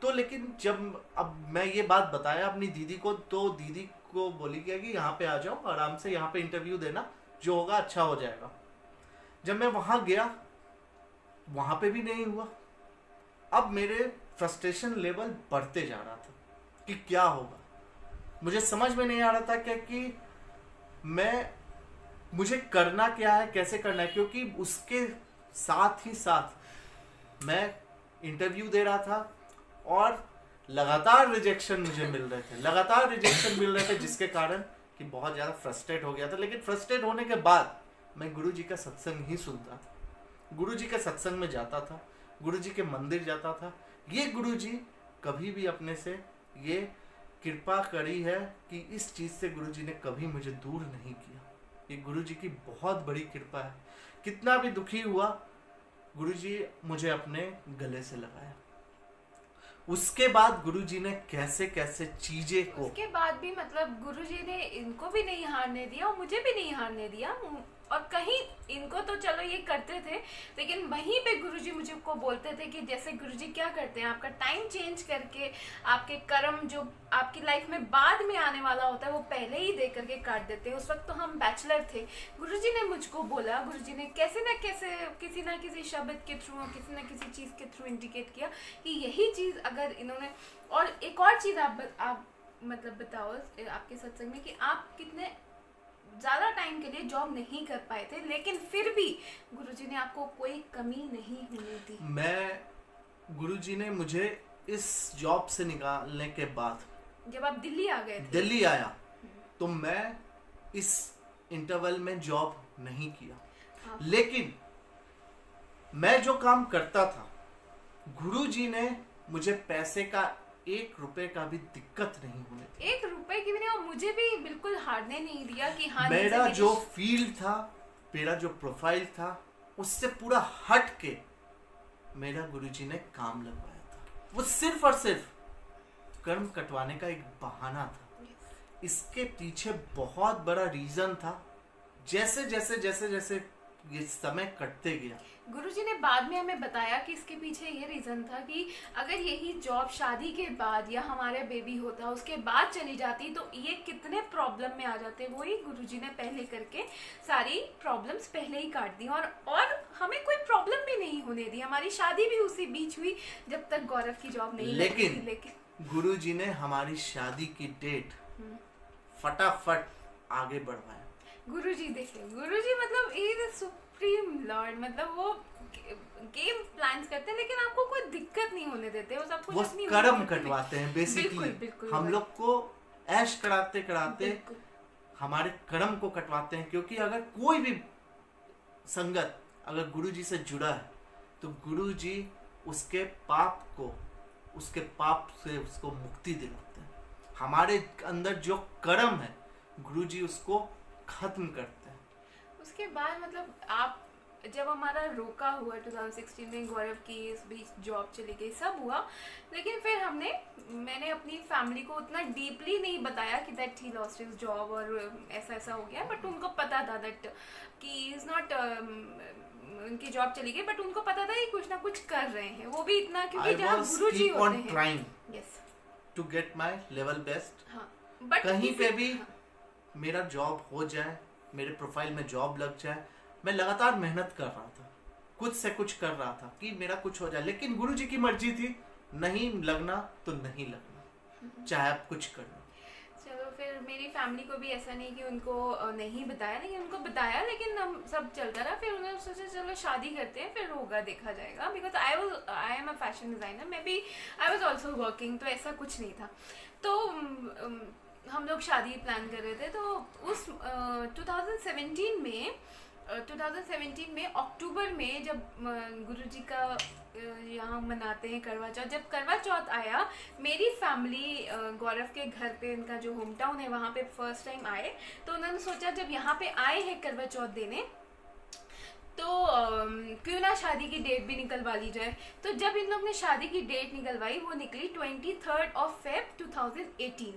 तो लेकिन जब अब मैं ये बात बताया अपनी दीदी को, तो दीदी को बोली गया कि यहाँ पे आ जाओ, आराम से यहाँ पे इंटरव्यू देना, जो होगा अच्छा हो जाएगा। जब मैं वहां गया वहां पे भी नहीं हुआ। अब मेरे फ्रस्ट्रेशन लेवल बढ़ते जा रहा था कि क्या होगा, मुझे समझ में नहीं आ रहा था क्या कि मुझे करना क्या है, कैसे करना है, क्योंकि उसके साथ ही साथ मैं इंटरव्यू दे रहा था और लगातार रिजेक्शन मुझे मिल रहे थे, जिसके कारण कि बहुत ज़्यादा फ्रस्ट्रेट हो गया था। लेकिन फ्रस्ट्रेट होने के बाद मैं गुरुजी का सत्संग ही सुनता था, गुरुजी के सत्संग में जाता था, गुरुजी के मंदिर जाता था। ये गुरुजी कभी भी अपने से ये कृपा करी है कि इस चीज़ से गुरुजी ने कभी मुझे दूर नहीं किया। ये गुरुजी की बहुत बड़ी कृपा है। कितना भी दुखी हुआ गुरुजी मुझे अपने गले से लगाया। उसके बाद गुरुजी ने कैसे कैसे चीजें को, उसके बाद भी मतलब गुरुजी ने इनको भी नहीं हारने दिया और मुझे भी नहीं हारने दिया। और कहीं इनको तो चलो ये करते थे, लेकिन वहीं पे गुरुजी मुझे को बोलते थे कि जैसे गुरुजी क्या करते हैं, आपका टाइम चेंज करके आपके कर्म जो आपकी लाइफ में बाद में आने वाला होता है वो पहले ही दे करके काट देते हैं। उस वक्त तो हम बैचलर थे। गुरुजी ने मुझको बोला, गुरुजी ने कैसे ना कैसे किसी ना किसी शब्द के थ्रू, किसी ना किसी चीज़ के थ्रू इंडिकेट किया कि यही चीज़ अगर इन्होंने। और एक और चीज़ आप मतलब बताओ आपके सत्संग में कि आप कितने ज़्यादा टाइम के लिए जॉब नहीं कर पाए थे, लेकिन फिर भी गुरुजी ने आपको कोई कमी नहीं होने दी। गुरुजी ने मुझे इस जॉब से निकालने के बाद जब आप दिल्ली आ गए थे, दिल्ली आया, तो मैं इस इंटरवल में जॉब नहीं किया। हाँ। लेकिन मैं जो काम करता था गुरुजी ने मुझे पैसे का 1 रुपए का भी दिक्कत नहीं होने दी। 1 रुपए की भी नहीं, और मुझे भी बिल्कुल हारने नहीं दिया कि हाँ मेरा जो फील्ड था, मेरा जो प्रोफाइल था, उससे पूरा हट के मेरा गुरुजी ने काम लगवाया था। वो सिर्फ और सिर्फ कर्म कटवाने का एक बहाना था। इसके पीछे बहुत बड़ा रीजन था। जैसे जैसे जैसे जैसे ये समय कटते गया, गुरुजी ने बाद में हमें बताया कि इसके पीछे ये रीज़न था कि अगर यही जॉब शादी के बाद या हमारे बेबी होता उसके बाद चली जाती तो ये कितने प्रॉब्लम में आ जाते। वही गुरुजी ने पहले करके सारी प्रॉब्लम्स पहले ही काट दी और हमें कोई प्रॉब्लम भी नहीं होने दी। हमारी शादी भी उसी बीच हुई जब तक गौरव की जॉब नहीं लगी थी। लेकिन गुरुजी ने हमारी शादी की डेट फटाफट आगे बढ़वाया। गुरुजी देखिए, गुरुजी मतलब ये सुप्रीम लॉर्ड, मतलब वो गेम प्लान्स करते हैं लेकिन आपको कोई दिक्कत नहीं होने देते। वो सब कुछ अपनी कर्म कटवाते हैं बेसिकली। हम लोग को ऐश कराते कराते हमारे कर्म को कटवाते हैं। क्योंकि अगर कोई भी संगत अगर गुरुजी से जुड़ा है तो गुरुजी उसके पाप से उसको मुक्ति दिलाते हैं। हमारे अंदर जो कर्म है गुरुजी उसको खत्म करते हैं। उसके बाद मतलब आप जब हमारा रोका हुआ 2016 में, गौरव की इस बीच जॉब चली गई, सब हुआ, लेकिन फिर मैंने अपनी फैमिली को उतना डीपली नहीं बताया कि that he lost his job और ऐसा ऐसा हो गया, बट उनको पता था दैट कि इज नॉट, उनकी जॉब चली गई, बट उनको पता था कि कुछ ना कुछ कर रहे हैं, वो भी इतना क्योंकि जहाँ गुरुजी होते हैं। Yes, to get my level best. हाँ, बट कहीं पे भी मेरा जॉब हो जाए, मेरे प्रोफाइल में जॉब लग जाए, मैं लगातार मेहनत कर रहा था, कुछ से कुछ कर रहा था कि मेरा कुछ हो जाए, लेकिन गुरुजी की मर्जी थी, नहीं लगना तो नहीं लगना, चाहे आप कुछ कर लो। चलो फिर मेरी फैमिली को भी ऐसा नहीं कि उनको नहीं बताया, लेकिन उनको बताया, लेकिन हम सब चलता रहा। फिर उन्होंने सोचा चलो शादी करते हैं, फिर होगा देखा जाएगा, because I am a fashion designer, maybe I was also working, तो ऐसा कुछ नहीं था। तो हम लोग शादी प्लान कर रहे थे। तो उस 2017 में अक्टूबर में जब गुरुजी का यहाँ मनाते हैं करवा चौथ, जब करवा चौथ आया, मेरी फैमिली गौरव के घर पे, उनका जो होम टाउन है वहाँ पे फर्स्ट टाइम आए। तो उन्होंने सोचा जब यहाँ पे आए हैं करवा चौथ देने, तो क्यों ना शादी की डेट भी निकलवा ली जाए। तो जब इन लोग ने शादी की डेट निकलवाई, वो निकली 23 फेब 2018।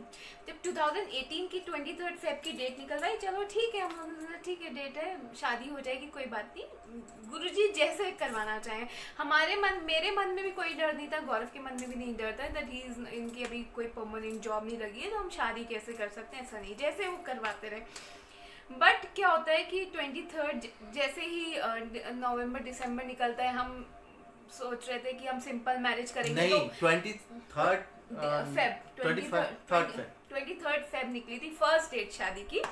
जब 2018 की 23 फेब की डेट निकलवाई, चलो ठीक है, हम ठीक है डेट है, शादी हो जाएगी, कोई बात नहीं, गुरुजी जैसे करवाना चाहें। मेरे मन में भी कोई डर नहीं था, गौरव के मन में भी नहीं डर था दैट इनकी अभी कोई परमानेंट जॉब नहीं लगी है, तो हम शादी कैसे कर सकते हैं, ऐसा नहीं, जैसे वो करवाते रहे। बट क्या होता है कि 23 जैसे ही नवंबर दिसंबर निकलता है, हम सोच रहे थे कि हम सिंपल मैरिज करेंगे। नहीं, 23 फेब निकली थी फर्स्ट डेट शादी की।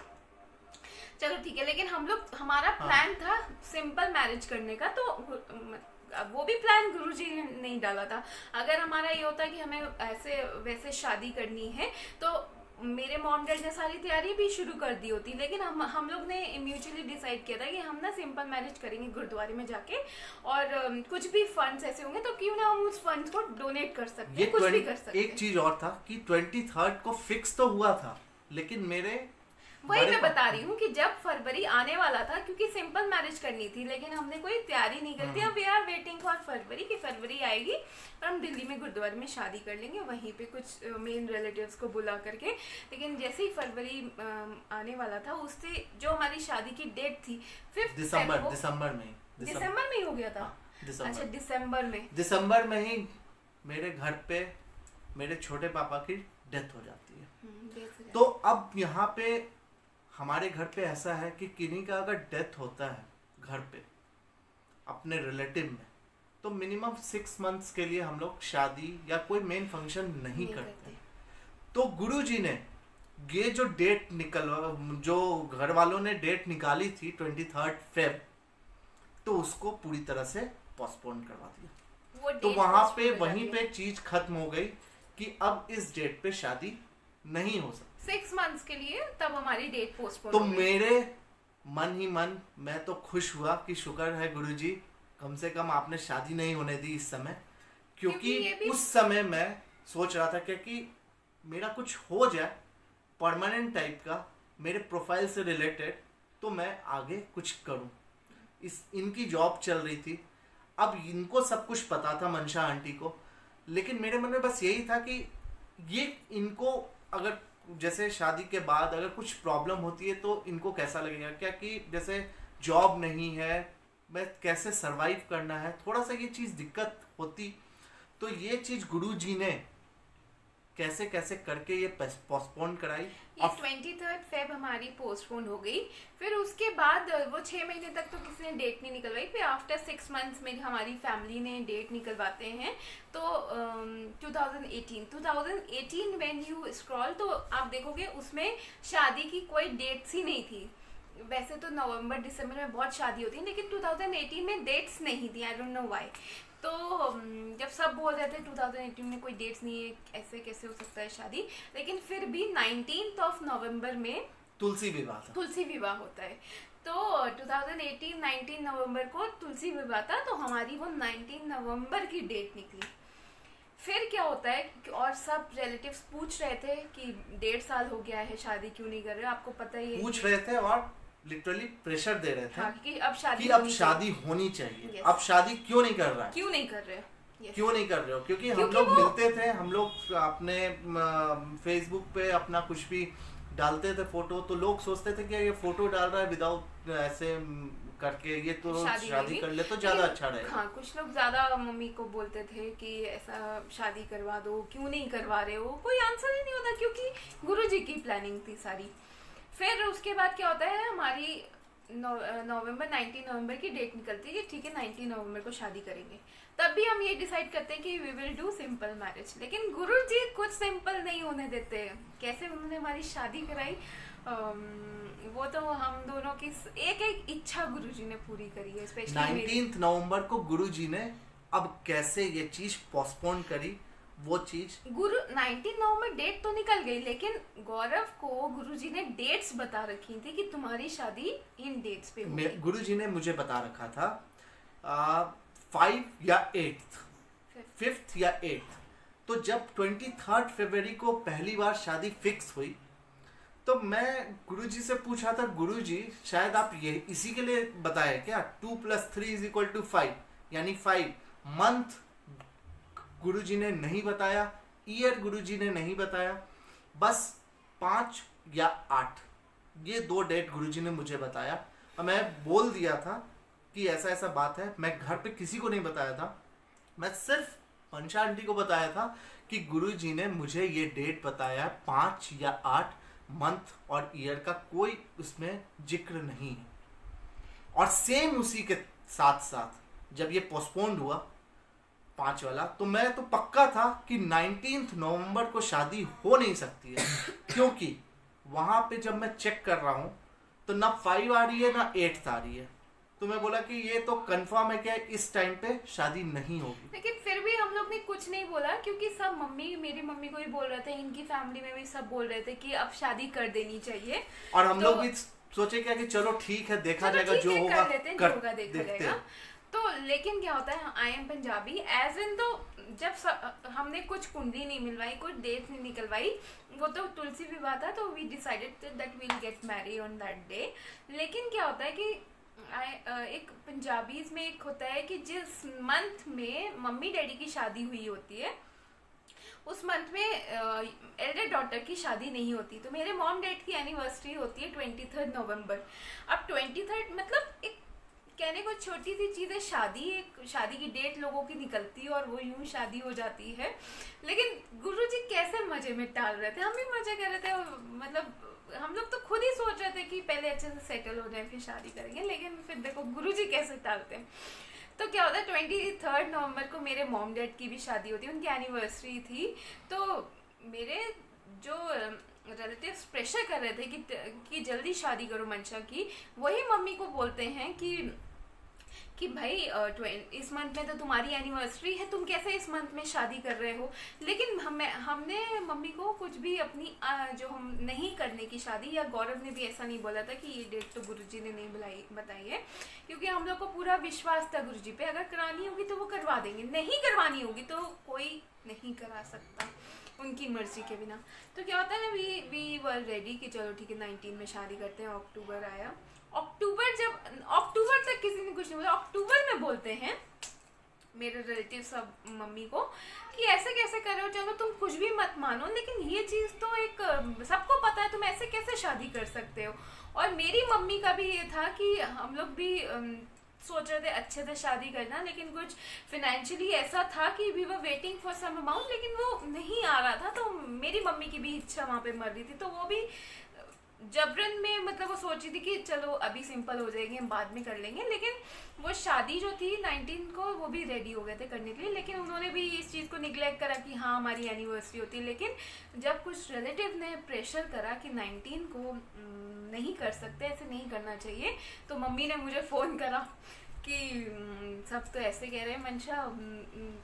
चलो ठीक है, लेकिन हमारा प्लान था सिंपल मैरिज करने का, तो वो भी प्लान गुरुजी ने नहीं डाला था। अगर हमारा ये होता कि हमें ऐसे वैसे शादी करनी है, तो मेरे मॉम डैड ने सारी तैयारी भी शुरू कर दी होती, लेकिन हम लोग ने म्यूचुअली डिसाइड किया था कि हम ना सिंपल मैरिज करेंगे गुरुद्वारे में जाके, और कुछ भी फंड्स ऐसे होंगे तो क्यों ना हम उस फंड्स को डोनेट कर सकते हैं, कुछ भी कर सकते हैं। एक चीज और था कि 23 को फिक्स तो हुआ था, लेकिन मेरे वही मैं बता रही हूँ कि जब फरवरी आने वाला था, क्योंकि सिंपल मैरिज करनी थी, लेकिन हमने कोई तैयारी नहीं करी थी। अब वी आर वेटिंग फॉर फरवरी, कि फरवरी आएगी और हम दिल्ली में गुरुद्वारे में शादी कर लेंगे, वहीं पे कुछ मेन रिलेटिव्स को बुला करके। लेकिन जैसे ही फरवरी आने वाला था, उससे जो हमारी शादी की डेट थी 5 दिसंबर में ही हो गया था। अच्छा, दिसंबर में ही मेरे घर पे मेरे छोटे पापा की डेथ हो जाती है। तो अब यहाँ पे हमारे घर पे ऐसा है कि किन्हीं का अगर डेथ होता है घर पे अपने रिलेटिव में, तो मिनिमम 6 मंथ्स के लिए हम लोग शादी या कोई मेन फंक्शन नहीं करते। तो गुरुजी ने ये जो डेट जो घर वालों ने डेट निकाली थी 23 फेब, तो उसको पूरी तरह से पोस्टपोन करवा दिया। तो वहां पे वहीं पे चीज खत्म हो गई कि अब इस डेट पे शादी नहीं हो सकती 6 मंथ्स के लिए। तब हमारी डेट पोस्टपोन तो मेरे मन ही मन मैं तो खुश हुआ कि शुक्र है गुरुजी, कम से कम आपने शादी नहीं होने दी इस समय, क्योंकि उस समय मैं सोच रहा था कि मेरा कुछ हो जाए परमानेंट टाइप का मेरे प्रोफाइल से रिलेटेड, तो मैं आगे कुछ करूं। इनकी जॉब चल रही थी, अब इनको सब कुछ पता था, मंशा आंटी को, लेकिन मेरे मन में बस यही था कि ये इनको अगर जैसे शादी के बाद अगर कुछ प्रॉब्लम होती है तो इनको कैसा लगेगा, क्या कि जैसे जॉब नहीं है, मैं कैसे सरवाइव करना है, थोड़ा सा ये चीज़ दिक्कत होती। तो ये चीज़ गुरुजी ने कैसे कैसे करके ये पोस्टपोन कराई। ये 23 फेब हमारी पोस्टपोन हो गई। फिर उसके बाद वो 6 महीने तक तो किसी ने डेट नहीं निकलवाई। फिर आफ्टर 6 मंथ्स में ही फैमिली ने डेट निकलवाते हैं। तो 2018 व्हेन यू स्क्रॉल, तो आप देखोगे उसमें शादी की कोई डेट्स ही नहीं थी। वैसे तो नवंबर दिसंबर में बहुत शादी होती है, लेकिन 2018 में डेट्स नहीं थी, आई डोंट नो व्हाई। तो जब सब बोल रहे थे 2018 में कोई डेट्स नहीं है, ऐसे कैसे हो सकता है शादी, लेकिन फिर भी 19 नवंबर में तुलसी विवाह होता है। तो 2018 19 नवंबर को तुलसी विवाह था, तो हमारी वो 19 नवंबर की डेट निकली। फिर क्या होता है और सब रिलेटिव्स पूछ रहे थे कि 1.5 साल हो गया है शादी क्यों नहीं कर रहे हो, आपको पता ही है। पूछ रहे थे और लिटरली प्रेशर दे रहे थे। हाँ, कि अब शादी होनी चाहिए। Yes. अब शादी क्यों नहीं कर रहा है, क्यों नहीं कर रहे yes. क्यों नहीं कर रहे हो? क्योंकि हम लोग मिलते थे, हम लोग अपने फेसबुक पे अपना कुछ भी डालते थे फोटो, तो लोग सोचते थे कि ये फोटो डाल रहा है विदाउट ऐसे करके, ये तो शादी कर ले तो ज्यादा अच्छा रहेगा। हाँ, कुछ लोग ज्यादा मम्मी को बोलते थे कि ऐसा शादी करवा दो, क्यों नहीं करवा रहे हो, कोई आंसर ही नहीं होता क्योंकि गुरुजी की प्लानिंग थी सारी। फिर उसके बाद क्या होता है, हमारी 19 नवंबर की डेट निकलती है कि ठीक है 19 नवंबर को शादी करेंगे। तब भी हम ये डिसाइड करते हैं कि we will do simple marriage, लेकिन गुरुजी कुछ सिंपल नहीं होने देते। कैसे उन्होंने हमारी शादी कराई, वो तो हम दोनों की एक एक इच्छा गुरुजी ने पूरी करी है। स्पेशली 19 नवंबर को गुरुजी ने अब कैसे ये चीज पोस्टपोन करी, वो चीज 19 नवंबर डेट तो निकल गई, लेकिन गौरव को गुरुजी ने डेट्स बता रखी थी कि तुम्हारी शादी इन डेट्स पे होगी। गुरुजी ने मुझे बता रखा था 5 या 8, 5th या 8th। तो जब 23 फरवरी को पहली बार शादी फिक्स हुई तो मैं गुरुजी से पूछा था, गुरुजी शायद आप ये इसी के लिए बताए क्या 2 + 3 = 5, यानी 5 मंथ गुरुजी ने नहीं बताया, ईयर गुरुजी ने नहीं बताया, बस 5 या 8 ये 2 डेट गुरुजी ने मुझे बताया। और मैं बोल दिया था कि ऐसा ऐसा बात है। मैं घर पे किसी को नहीं बताया था, मैं सिर्फ मंशा आंटी को बताया था कि गुरुजी ने मुझे ये डेट बताया 5 या 8, मंथ और ईयर का कोई उसमें जिक्र नहीं है। और सेम उसी के साथ साथ जब ये पोस्टपोन्ड हुआ 5 वाला, तो मैं तो पक्का था कि 19 नवंबर को शादी हो नहीं सकती है क्योंकि वहां पे जब मैं चेक कर रहा हूं तो ना 5 आ रही है ना 8 आ रही है। तो मैं बोला कि ये तो कंफर्म है कि इस टाइम पे शादी नहीं होगी। लेकिन फिर भी हम लोग ने कुछ नहीं बोला क्योंकि सब मेरी मम्मी को ही बोल रहे थे, इनकी फैमिली में भी सब बोल रहे थे कि अब शादी कर देनी चाहिए। और हम लोग भी सोचे क्या कि चलो ठीक है, देखा जाएगा, जो होगा देखा जाएगा। तो लेकिन क्या होता है, I am Punjabi as in, तो जब हमने कुछ कुंडली नहीं मिलवाई, कुछ डेट नहीं निकलवाई, वो तो तुलसी विवाह था, तो we decided that we'll get marry on that day. लेकिन क्या होता है कि एक पंजाबीज में एक होता है कि जिस मंथ में मम्मी डैडी की शादी हुई होती है उस मंथ में एल्डर डॉटर की शादी नहीं होती। तो मेरे मॉम डैड की एनिवर्सरी होती है 23 नवंबर। अब 23 मतलब एक कहने को छोटी सी चीज़ है, शादी की डेट लोगों की निकलती है और वो यूं शादी हो जाती है। लेकिन गुरुजी कैसे मजे में टाल रहे थे, हम भी मजे कर रहे थे, मतलब हम लोग तो खुद ही सोच रहे थे कि पहले अच्छे से सेटल हो जाए फिर शादी करेंगे, लेकिन फिर देखो गुरुजी कैसे टालते हैं। तो क्या होता है 23 नवंबर को मेरे मॉम डैड की भी शादी होती है, उनकी एनिवर्सरी थी। तो मेरे जो रिलेटिव्स प्रेशर कर रहे थे कि जल्दी शादी करो मंशा की, वही मम्मी को बोलते हैं कि भाई इस मंथ में तो तुम्हारी एनिवर्सरी है, तुम कैसे इस मंथ में शादी कर रहे हो। लेकिन हमने मम्मी को कुछ भी अपनी जो हम नहीं करने की शादी, या गौरव ने भी ऐसा नहीं बोला था कि ये डेट तो गुरुजी ने नहीं बताई है, क्योंकि हम लोग को पूरा विश्वास था गुरुजी पे, अगर करानी होगी तो वो करवा देंगे, नहीं करवानी होगी तो कोई नहीं करा सकता उनकी मर्जी के बिना। तो क्या होता है, वी वर रेडी कि चलो ठीक है 19 में शादी करते हैं। अक्टूबर आया, अक्टूबर तक किसी ने कुछ नहीं बोला। अक्टूबर में बोलते हैं मेरे रिलेटिव सब मम्मी को कि ऐसे कैसे कर रहे हो, चलो तुम कुछ भी मत मानो, लेकिन ये चीज़ तो एक सबको पता है, तुम ऐसे कैसे शादी कर सकते हो। और मेरी मम्मी का भी ये था कि हम लोग भी सोच रहे थे अच्छे से शादी करना, लेकिन कुछ फाइनेंशियली ऐसा था कि we were waiting for some amount, लेकिन वो नहीं आ रहा था। तो मेरी मम्मी की भी इच्छा वहाँ पे मर रही थी, तो वो भी जबरन में, मतलब वो सोची थी कि चलो अभी सिंपल हो जाएंगे, हम बाद में कर लेंगे। लेकिन वो शादी जो थी 19 को, वो भी रेडी हो गए थे करने के लिए, लेकिन उन्होंने भी इस चीज़ को निगलेक्ट करा कि हाँ हमारी एनिवर्सरी होती है। लेकिन जब कुछ रिलेटिव ने प्रेशर करा कि 19 को नहीं कर सकते, ऐसे नहीं करना चाहिए, तो मम्मी ने मुझे फ़ोन करा, कि सब तो ऐसे कह रहे हैं मंशा,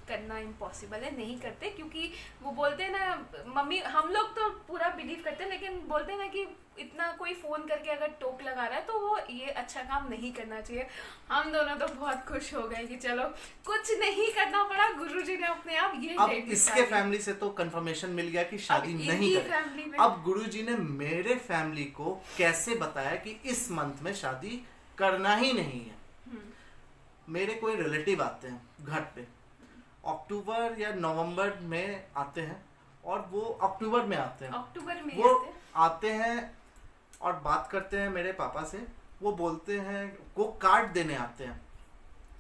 करना इम्पॉसिबल है, नहीं करते, क्योंकि वो बोलते हैं ना मम्मी, हम लोग तो पूरा बिलीव करते हैं, लेकिन बोलते हैं ना कि इतना कोई फ़ोन करके अगर टोक लगा रहा है तो वो ये अच्छा काम नहीं करना चाहिए। हम दोनों तो बहुत खुश हो गए कि चलो कुछ नहीं करना पड़ा, गुरुजी ने अपने आप ये अब इसके फैमिली से तो कंफर्मेशन मिल गया कि शादी नहीं करें। अब गुरुजी ने मेरे फैमिली को कैसे बताया कि इस मंथ में शादी करना ही नहीं है। मेरे कोई रिलेटिव आते हैं घर पे, अक्टूबर या नवंबर में आते हैं, और वो अक्टूबर में आते हैं, अक्टूबर में वो आते हैं और बात करते हैं मेरे पापा से। वो बोलते हैं, वो कार्ड देने आते हैं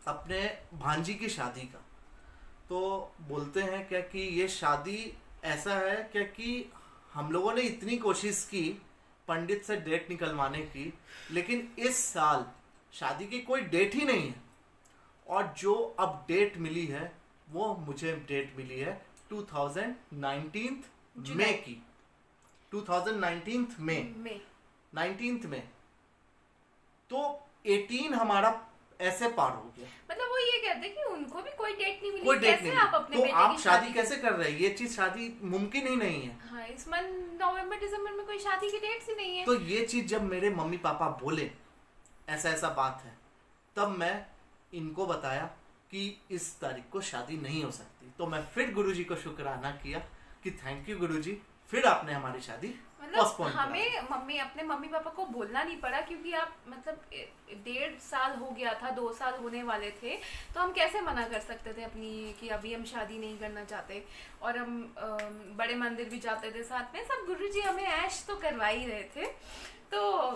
अपने भांजी की शादी का। तो बोलते हैं क्या कि ये शादी ऐसा है क्या कि हम लोगों ने इतनी कोशिश की पंडित से डेट निकलवाने की, लेकिन इस साल शादी की कोई डेट ही नहीं है, और जो अब डेट मिली है वो मुझे डेट मिली है 2019 मई की, 2019 में 19 में। तो 18 हमारा ऐसे पार हो गया। मतलब वो ये कहते हैं कि उनको भी कोई डेट नहीं मिली, कोई डेट कैसे नहीं आप अपने तो बेटे आप की शादी कैसे कर रहे हैं? ये चीज शादी मुमकिन ही नहीं है। हाँ, इस मंथ नवंबर दिसंबर में कोई शादी की डेट ही नहीं है। तो ये चीज जब मेरे मम्मी पापा बोले ऐसा ऐसा बात है, तब मैं इनको बताया कि इस तारीख को शादी नहीं हो सकती। तो मैं फिर गुरुजी को शुक्राना किया कि थैंक यू गुरुजी, फिर आपने हमारी शादी मतलब हमें अपने मम्मी पापा को बोलना नहीं पड़ा, क्योंकि आप मतलब 1.5 साल हो गया था, 2 साल होने वाले थे, तो हम कैसे मना कर सकते थे अपनी कि अभी हम शादी नहीं करना चाहते। और हम बड़े मंदिर भी जाते थे साथ में, सब गुरुजी हमें ऐश तो करवा ही रहे थे। तो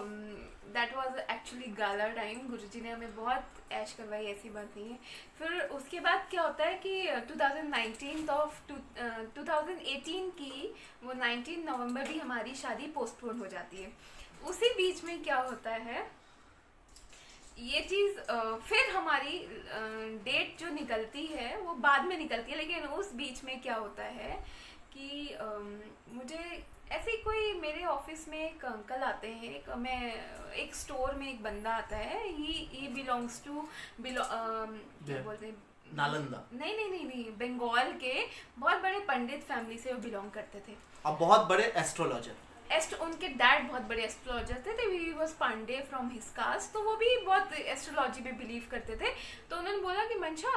that was actually gala time, Guruji ने हमें बहुत ऐश करवाई, ऐसी बात नहीं है। फिर उसके बाद क्या होता है कि 2018 की वो 19 नवंबर भी हमारी शादी पोस्टपोन हो जाती है। उसी बीच में क्या होता है, ये चीज़ फिर हमारी डेट जो निकलती है वो बाद में निकलती है, लेकिन उस बीच में क्या होता है कि मुझे ऐसे कोई मेरे ऑफिस में एक अंकल आते हैं, एक स्टोर में एक बंदा आता है, ही बिलोंग्स टू क्या बोलते हैं, नालंदा। नहीं, बंगाल के बहुत बड़े पंडित फैमिली से वो बिलोंग करते थे, और बहुत बड़े एस्ट्रोलॉजर। उनके डैड बहुत बड़े एस्ट्रोलॉजर थे, he was Pandey from his caste, तो वो भी बहुत एस्ट्रोलॉजी में बिलीव करते थे। तो उन्होंने बोला कि मंशा,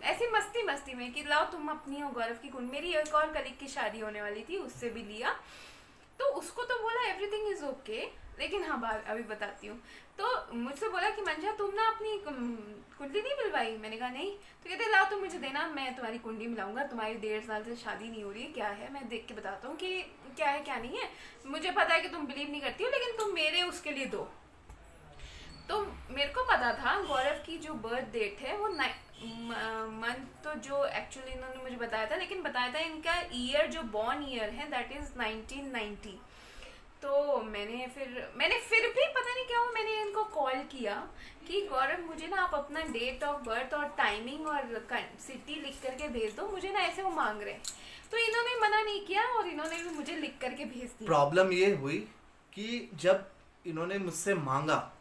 ऐसी मस्ती में कि लाओ तुम अपनी और गौरव की कुंडली, मेरी एक और कलीग की शादी होने वाली थी, उससे भी लिया। तो उसको तो बोला एवरीथिंग इज ओके, लेकिन हाँ अभी बताती हूँ। तो मुझसे बोला कि मंशा तुम ना अपनी कुंडली नहीं मिलवाई? मैंने कहा नहीं। तो कहते लाओ तुम मुझे देना, मैं तुम्हारी कुंडली मिलाऊंगा, तुम्हारी 1.5 साल से शादी नहीं हो रही है, क्या है मैं देख के बताता हूँ कि क्या है क्या नहीं है। मुझे पता है कि तुम बिलीव नहीं करती हो, लेकिन तुम मेरे उसके लिए दो। तो मेरे को पता था गौरव की जो बर्थ डेट है वो मंथ तो जो एक्चुअली इन्होंने मुझे बताया था, लेकिन बताया था इनका ईयर जो बॉर्न ईयर है दैट इज 1990। तो मैंने फिर भी पता नहीं क्या हुआ, मैंने इनको कॉल किया कि गौरव मुझे ना आप अपना डेट ऑफ बर्थ और टाइमिंग और सिटी लिख करके भेज दो, मुझे ना ऐसे वो मांग रहे हैं। तो इन्होंने मना नहीं किया और इन्होंने भी मुझे लिख करके भेज दिया। प्रॉब्लम ये हुई कि जब इन्होंने मुझसे मांगा,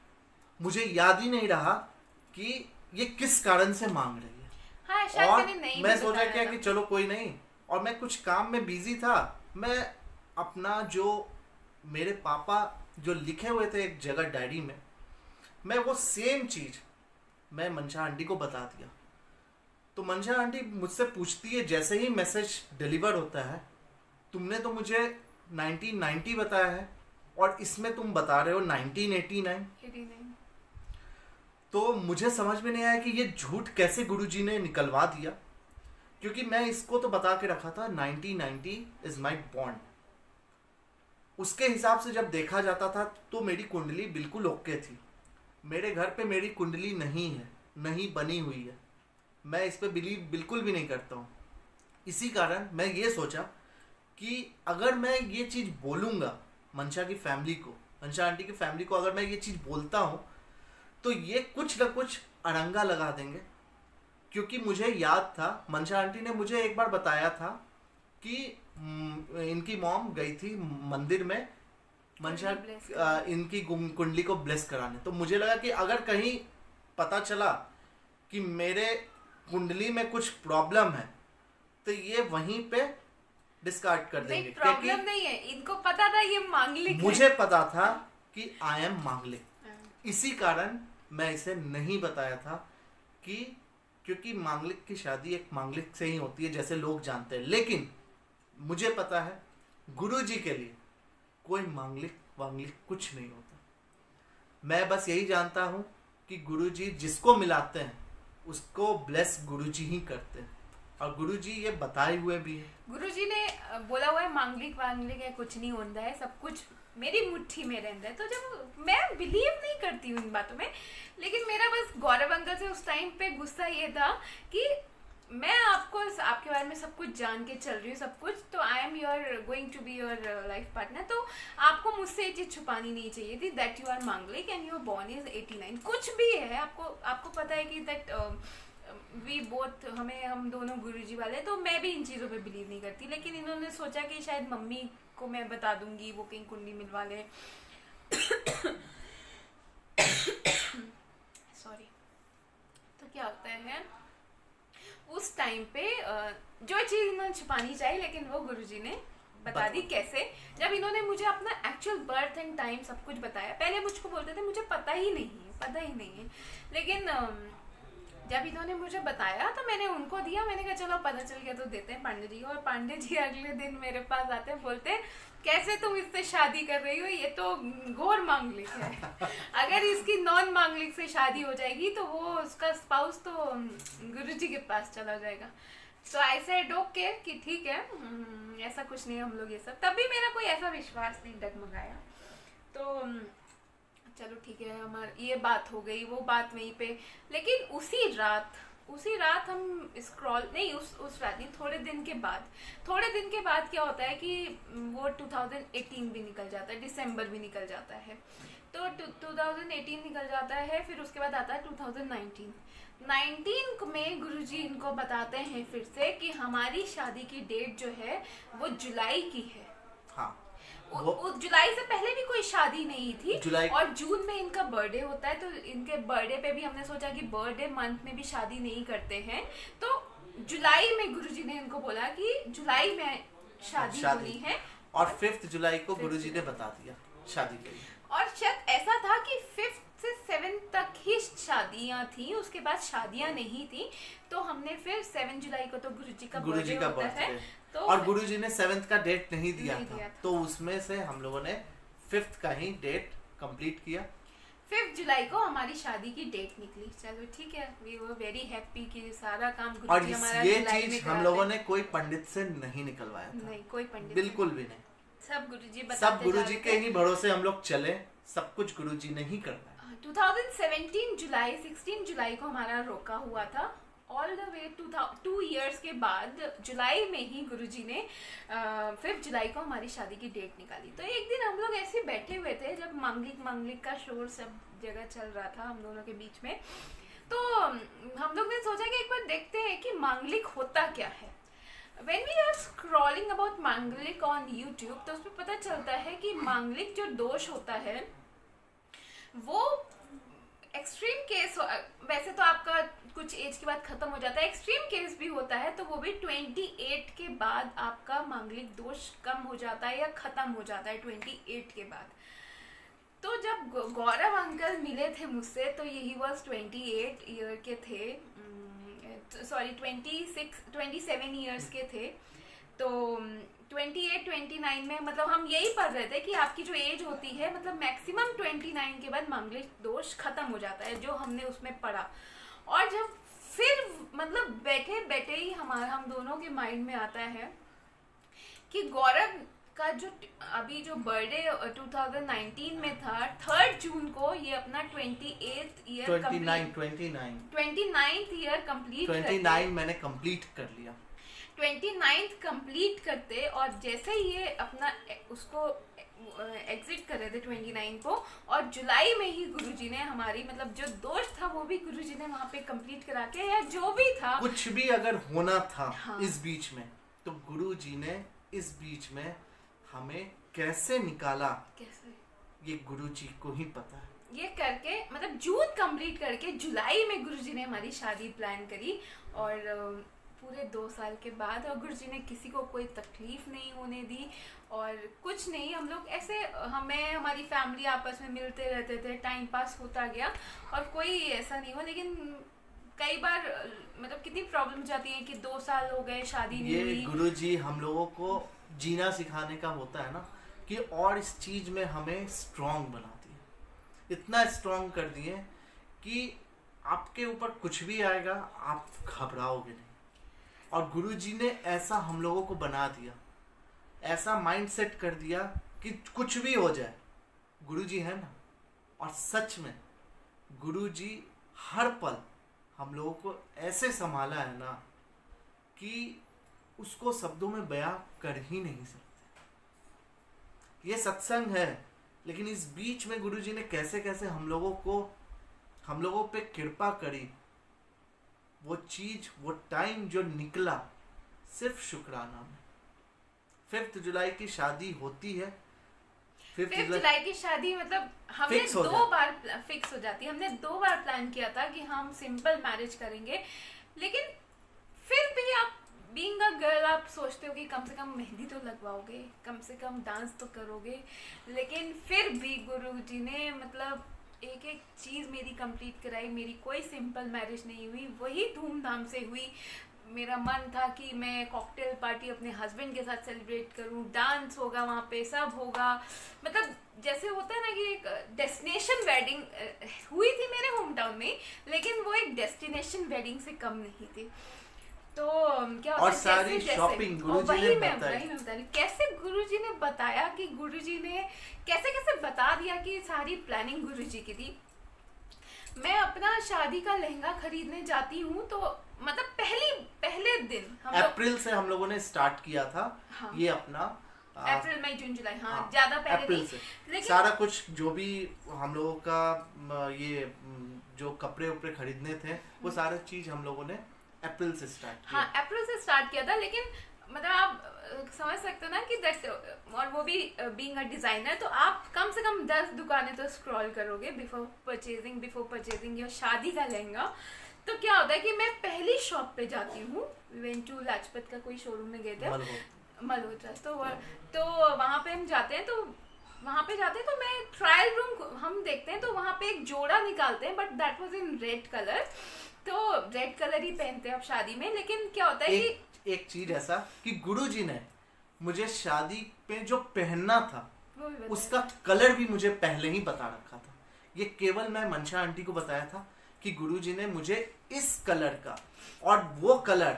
मुझे याद ही नहीं रहा कि ये किस कारण से मांग रही है। हाँ, शायद और मैंने नहीं मैं सोचा क्या कि चलो कोई नहीं, और मैं कुछ काम में बिजी था। मैं अपना जो मेरे पापा जो लिखे हुए थे एक जगह डायरी में, मैं वो सेम चीज मैं मंशा आंटी को बता दिया। तो मंशा आंटी मुझसे पूछती है जैसे ही मैसेज डिलीवर होता है, तुमने तो मुझे 1990 बताया है और इसमें तुम बता रहे हो 1989। तो मुझे समझ में नहीं आया कि ये झूठ कैसे गुरुजी ने निकलवा दिया, क्योंकि मैं इसको तो बता के रखा था 1990 इज माई बॉन्ड। उसके हिसाब से जब देखा जाता था तो मेरी कुंडली बिल्कुल ओके थी। मेरे घर पे मेरी कुंडली नहीं है, नहीं बनी हुई है, मैं इस पे बिलीव बिल्कुल भी नहीं करता हूँ। इसी कारण मैं ये सोचा कि अगर मैं ये चीज़ बोलूँगा मंशा की फैमिली को, मंशा आंटी की फैमिली को, अगर मैं ये चीज़ बोलता हूँ तो ये कुछ न कुछ अड़ंगा लगा देंगे। क्योंकि मुझे याद था, मंशा आंटी ने मुझे एक बार बताया था कि इनकी मॉम गई थी मंदिर में मंशा इनकी कुंडली को ब्लेस कराने। तो मुझे लगा कि अगर कहीं पता चला कि मेरे कुंडली में कुछ प्रॉब्लम है, तो ये वहीं पे डिस्कार्ड कर देंगे। प्रॉब्लम नहीं है, इनको पता था ये मांगलिक मुझे है। पता था कि आई एम मांगलिक, इसी कारण मैं इसे नहीं बताया था कि, क्योंकि मांगलिक की शादी एक मांगलिक से ही होती है जैसे लोग जानते हैं। लेकिन मुझे पता है गुरुजी के लिए कोई मांगलिक वांगलिक कुछ नहीं होता। मैं बस यही जानता हूं कि गुरुजी जिसको मिलाते हैं उसको ब्लेस गुरुजी ही करते हैं, और गुरुजी ये बताए हुए भी है। गुरुजी ने बोला हुआ है मांगलिक वांगलिक है कुछ नहीं होता है, सब कुछ मेरी मुट्ठी में रहता है। तो जब मैं बिलीव नहीं करती हूँ इन बातों में, लेकिन मेरा बस गौरव अंकल से उस टाइम पे गुस्सा ये था कि मैं आपके बारे में सब कुछ जान के चल रही हूँ सब कुछ, तो I am your going to be your life partner, तो आपको मुझसे ये चीज छुपानी नहीं चाहिए थी that you are Manglik and your born is 89। कुछ भी है, आपको पता है कि दैट वी बोथ, हम दोनों गुरुजी वाले, तो मैं भी इन चीज़ों पे बिलीव नहीं करती। लेकिन इन्होंने सोचा कि शायद मम्मी को मैं बता दूंगी, वो कहीं कुंडली मिलवा ले। सॉरी। तो क्या होता है उस टाइम पे जो चीज़ इन्होंने छुपानी चाहिए, लेकिन वो गुरुजी ने बता दी। कैसे? जब इन्होंने मुझे अपना एक्चुअल बर्थ एंड टाइम सब कुछ बताया। पहले मुझको बोलते थे मुझे पता ही नहीं है, लेकिन जब इन्होंने मुझे बताया तो मैंने उनको दिया। मैंने कहा चलो पता चल गया तो देते हैं पांडे जी को। और पांडे जी अगले दिन मेरे पास आते हैं, बोलते कैसे तुम इससे शादी कर रही हो, ये तो घोर मांगलिक है। अगर इसकी नॉन मांगलिक से शादी हो जाएगी तो वो उसका स्पाउस तो गुरुजी के पास चला जाएगा। तो आई सेड ओके कि ठीक है, ऐसा कुछ नहीं, हम लोग ये सब, तभी मेरा कोई ऐसा विश्वास नहीं डगमगाया। तो चलो ठीक है, हमारी ये बात हो गई, वो बात वहीं पे। लेकिन उसी रात हम स्क्रॉल नहीं, उस रात नहीं, थोड़े दिन के बाद क्या होता है कि वो 2018 भी निकल जाता है, दिसंबर भी निकल जाता है। तो 2018 निकल जाता है, फिर उसके बाद आता है 2019 में गुरुजी इनको बताते हैं फिर से कि हमारी शादी की डेट जो है वो जुलाई की है। हाँ, जुलाई से पहले भी कोई शादी नहीं थी, और जून में इनका बर्थडे होता है। तो इनके बर्थडे पे भी हमने सोचा कि बर्थडे मंथ में भी शादी नहीं करते हैं, तो जुलाई में गुरुजी ने इनको बोला कि जुलाई में शादी होनी है। और 5 जुलाई को गुरुजी ने बता दिया शादी के लिए। और शायद ऐसा था कि 5 से 7 तक ही शादियां थी, उसके बाद शादियां नहीं थी। तो हमने फिर 7 जुलाई को तो गुरुजी का बर्थडे है, तो और गुरुजी ने 7th का डेट नहीं दिया था, तो उसमें से हम लोगों ने 5th का ही डेट कंप्लीट किया। 5 जुलाई को हमारी शादी की डेट निकली। चलो ठीक है, वी वर वेरी हैप्पी कि सारा काम गुरुजी हमारा ये चीज हम लोगों ने कोई पंडित से नहीं निकलवाया था। नहीं, कोई पंडित बिल्कुल भी नहीं, सब गुरुजी के ही भरोसे हम लोग चले, सब कुछ गुरुजी ने ही करवाया। 2017 जुलाई 16 जुलाई को हमारा रोका हुआ था। ऑल द वे 2 इयर्स के बाद जुलाई में ही गुरुजी ने 5 जुलाई को हमारी शादी की डेट निकाली। तो एक दिन हम लोग ऐसे बैठे हुए थे जब मांगलिक का शोर सब जगह चल रहा था हम दोनों के बीच में, तो हम लोग ने सोचा कि एक बार देखते हैं कि मांगलिक होता क्या है। When we are scrolling about मांगलिक on YouTube, तो उसमें पता चलता है कि मांगलिक जो दोष होता है वो एक्सट्रीम केस, वैसे तो आपका कुछ एज के बाद खत्म हो जाता है, एक्सट्रीम केस भी होता है, तो वो भी 28 के बाद आपका मांगलिक दोष कम हो जाता है या खत्म हो जाता है 28 के बाद। तो जब गौरव अंकल मिले थे मुझसे तो यही वॉज 28 ईयर के थे, सॉरी 27 ईयर्स के थे। तो 28-29 में मतलब हम यही पढ़ रहे थे कि आपकी जो एज होती है मतलब मैक्सिमम 29 के बाद मांगलिक दोष खत्म हो जाता है, जो हमने उसमें पढ़ा। और जब फिर मतलब बैठे बैठे ही हम दोनों के माइंड में आता है कि गौरव का जो अभी जो बर्थडे 2019 में था 3 जून को, ये अपना 28th year 29th year complete 29 मैंने कंप्लीट कर लिया। 29th कंप्लीट करते और जैसे ही ये अपना उसको एग्जिट कर रहे थे 29 को, और जुलाई में ही गुरुजी ने हमारी मतलब जो दोष था वो भी गुरुजी ने वहाँ पे कंप्लीट करा के, या जो भी था कुछ भी अगर होना था हाँ। इस बीच में तो गुरुजी ने इस बीच में हमें कैसे निकाला, कैसे, ये गुरुजी को ही पता है। ये करके मतलब मतलब जून कंप्लीट करके जुलाई में गुरुजी ने हमारी शादी प्लान करी, और पूरे 2 साल के बाद, और गुरुजी ने किसी को कोई तकलीफ नहीं होने दी और कुछ नहीं। हम लोग ऐसे, हमें हमारी फैमिली आपस में मिलते रहते थे, टाइम पास होता गया और कोई ऐसा नहीं हुआ। लेकिन कई बार मतलब कितनी प्रॉब्लम जाती है कि 2 साल हो गए शादी नहीं हुई। ये गुरुजी हम लोगों को जीना सिखाने का होता है ना, कि और इस चीज में हमें स्ट्रांग बनाती है, इतना स्ट्रांग कर दिए कि आपके ऊपर कुछ भी आएगा आप घबराओगे नहीं। और गुरुजी ने ऐसा हम लोगों को बना दिया, ऐसा माइंड सेट कर दिया कि कुछ भी हो जाए गुरुजी है ना। और सच में गुरुजी हर पल हम लोगों को ऐसे संभाला है ना कि उसको शब्दों में बयां कर ही नहीं सकते। ये सत्संग है, लेकिन इस बीच में गुरुजी ने कैसे कैसे हम लोगों पे कृपा करी। वो चीज, वो टाइम जो निकला सिर्फ शुक्राना में। 5 जुलाई की शादी होती है। 5 जुलाई की शादी मतलब हमने 2 बार फिक्स हो जाती है। हमने 2 बार प्लान किया था कि हम सिंपल मैरिज करेंगे, लेकिन फिर भी आप बीइंग अ गर्ल आप सोचते हो कि कम से कम मेहंदी तो लगवाओगे, कम से कम डांस तो करोगे। लेकिन फिर भी गुरुजी ने मतलब एक एक चीज़ मेरी कंप्लीट कराई। मेरी कोई सिंपल मैरिज नहीं हुई, वही धूमधाम से हुई। मेरा मन था कि मैं कॉकटेल पार्टी अपने हस्बैंड के साथ सेलिब्रेट करूं, डांस होगा वहाँ पे, सब होगा। मतलब जैसे होता है ना कि एक डेस्टिनेशन वेडिंग हुई थी मेरे होम टाउन में, लेकिन वो एक डेस्टिनेशन वेडिंग से कम नहीं थी। तो क्या और सारी शॉपिंग गुरुजी ने बताई, कैसे गुरुजी ने बताया कि गुरुजी ने कैसे कैसे बता दिया कि सारी प्लानिंग गुरुजी की थी। मैं अपना शादी का लहंगा खरीदने जाती हूँ तो मतलब पहले दिन अप्रैल से हम लोगों ने स्टार्ट किया था। हाँ। ये अपना अप्रैल मई जून जुलाई, हाँ ज्यादा पहले अप्रैल से लेकिन सारा कुछ जो भी हम लोगों का ये जो कपड़े उपड़े खरीदने थे वो सारा चीज हम लोगों ने अप्रैल से स्टार्ट किया। हाँ अप्रैल से स्टार्ट किया था। लेकिन मतलब आप समझ सकते हो ना कि और वो भी बीइंग अ डिजाइनर, तो आप कम से कम 10 दुकानें तो स्क्रॉल करोगे बिफोर परचेजिंग योर शादी का लहंगा। तो क्या होता है कि मैं पहली शॉप पे जाती हूँ, वेंट टू लाजपत का कोई शोरूम में गए थे, मल्होत्रा। तो वहाँ पे हम जाते हैं, तो मैं ट्रायल रूम हम देखते हैं, तो वहाँ पे एक जोड़ा निकालते हैं, but that was in red colour. तो रेड कलर ही पहनते हैं अब शादी में। लेकिन क्या होता है कि एक चीज ऐसा कि गुरुजी ने मुझे शादी पे जो पहनना था उसका कलर भी मुझे पहले ही बता रखा था। ये केवल मैं मंशा आंटी को बताया था कि गुरुजी ने मुझे इस कलर का, और वो कलर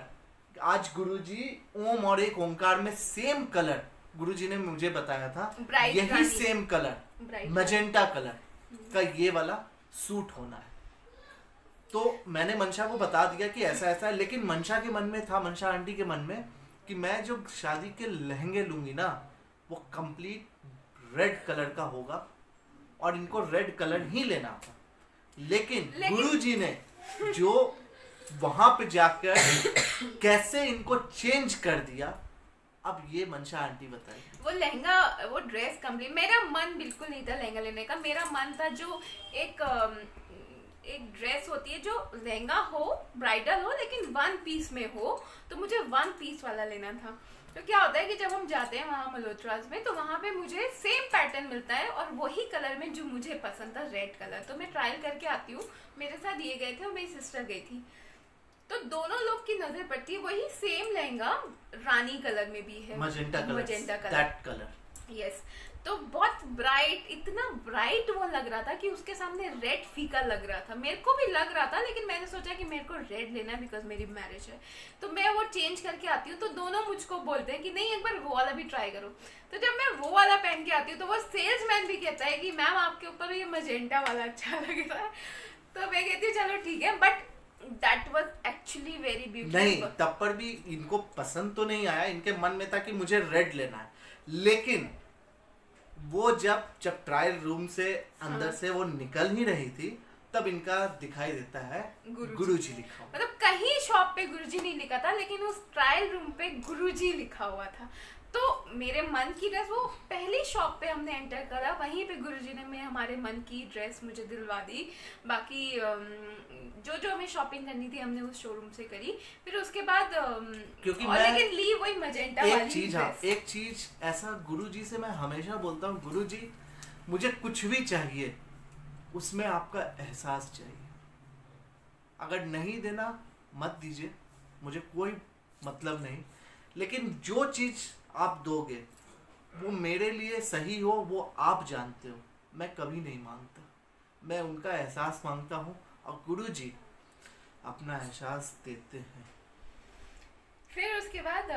आज गुरुजी ओम और एक ओंकार में सेम कलर गुरुजी ने मुझे बताया था, यही सेम कलर मैजेंटा कलर का ये वाला सूट होना है। तो मैंने मंशा को बता दिया कि ऐसा ऐसा है। लेकिन मंशा के मन में था, मंशा आंटी के मन में, कि मैं जो शादी के लहंगे लूंगी ना वो कंप्लीट रेड कलर का होगा और इनको रेड कलर ही लेना था। लेकिन गुरुजी ने जो वहां पे जाकर कैसे इनको चेंज कर दिया, अब ये मंशा आंटी बताएगी। वो लहंगा, वो ड्रेस कंप्लीट, मेरा मन बिल्कुल नहीं था लहंगा लेने का। मेरा मन था जो एक ड्रेस होती है जो लहंगा हो, ब्राइडल हो, लेकिन 1 पीस में हो, तो मुझे 1 पीस वाला लेना था। तो क्या होता है कि जब हम जाते हैं वहाँ मल्होत्रास में, तो वहाँ पे मुझे सेम पैटर्न मिलता है और वही कलर में जो मुझे पसंद था, रेड कलर। तो मैं ट्रायल करके आती हूँ, मेरे साथ ये गए थे और मेरी सिस्टर गई थी, तो दोनों लोग की नजर पड़ती है वही सेम लहंगा रानी कलर में भी है, मजेंटा कलर। यस। तो बहुत ब्राइट, इतना ब्राइट वो लग रहा था कि उसके सामने रेड फीका लग रहा था। मेरे को भी लग रहा था, लेकिन मैंने सोचा कि मेरे को रेड लेना है बिकॉज मेरी मैरिज है। तो मैं वो चेंज करके आती हूँ, तो दोनों मुझको बोलते हैं कि नहीं एक बार वो वाला भी ट्राई करो। तो जब मैं वो वाला पहन के आती हूँ तो वो सेल्समैन भी कहता है कि मैम आपके ऊपर ये मजेंटा वाला अच्छा लग रहा है। तो मैं कहती हूँ चलो ठीक है, but that was actually very beautiful। नहीं, तब पर भी इनको पसंद तो नहीं आया, इनके मन में था कि मुझे रेड लेना है। लेकिन वो जब ट्रायल रूम से अंदर से वो निकल ही रही थी, तब इनका दिखाई देता है गुरुजी लिखा हुआ। मतलब कहीं शॉप पे गुरुजी नहीं लिखा था, लेकिन उस ट्रायल रूम पे गुरुजी लिखा हुआ था। तो मेरे मन की ड्रेस वो पहली शॉप पे हमने एंटर करा, वहीं पे गुरुजी ने मैं हमारे मन की ड्रेस मुझे दिलवा दी। बाकी जो जो हमें शॉपिंग करनी थी हमने उस शोरूम से करी। फिर उसके बाद क्योंकि और लेकिन ली वही मजेंटा वाली चीज, हाँ, ड्रेस। एक चीज ऐसा गुरुजी से मैं हमेशा बोलता हूँ, गुरुजी मुझे कुछ भी चाहिए उसमें आपका एहसास चाहिए। अगर नहीं देना मत दीजिए, मुझे कोई मतलब नहीं, लेकिन जो चीज आप दोगे वो मेरे लिए सही हो, वो आप जानते हो, मैं कभी नहीं मांगता, मैं उनका एहसास मांगता हूँ और गुरुजी अपना एहसास देते हैं। फिर उसके बाद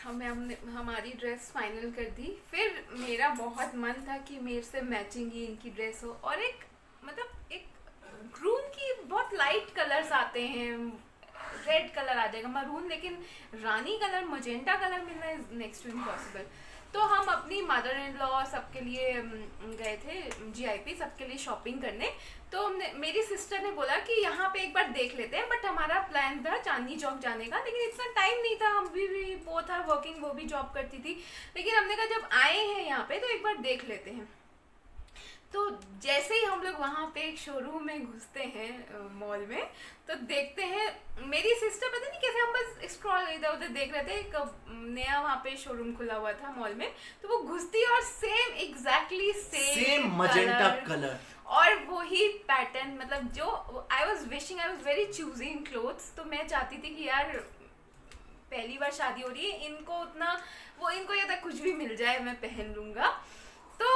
हमने हमारी ड्रेस फाइनल कर दी। फिर मेरा बहुत मन था कि मेरे से मैचिंग ही इनकी ड्रेस हो, और एक मतलब एक ग्रूम की बहुत लाइट कलर्स आते हैं, रेड कलर आ जाएगा, मरून, लेकिन रानी कलर, मजेंटा कलर मिलना इज नेक्स्ट टू इम्पॉसिबल। तो हम अपनी मदर इन लॉ सबके लिए गए थे GIP, सबके लिए शॉपिंग करने। तो हमने, मेरी सिस्टर ने बोला कि यहाँ पे एक बार देख लेते हैं, बट हमारा प्लान था चांदनी चौक जाने का, लेकिन इतना टाइम नहीं था, हम भी वो था वर्किंग, वो भी जॉब करती थी। लेकिन हमने कहा जब आए हैं यहाँ पे तो एक बार देख लेते हैं। तो जैसे ही हम लोग वहाँ पे एक शोरूम में घुसते हैं मॉल में, तो देखते हैं, मेरी सिस्टर पता नहीं कैसे, हम बस स्क्रॉल इधर उधर देख रहे थे, एक नया वहाँ पे शोरूम खुला हुआ था मॉल में, तो वो घुसती है और same exactly same magenta colour और वही पैटर्न, मतलब जो I was wishing, I was very choosy in clothes. तो मैं चाहती थी कि यार पहली बार शादी हो रही है, इनको उतना वो, इनको ये था कुछ भी मिल जाए मैं पहन लूंगा। तो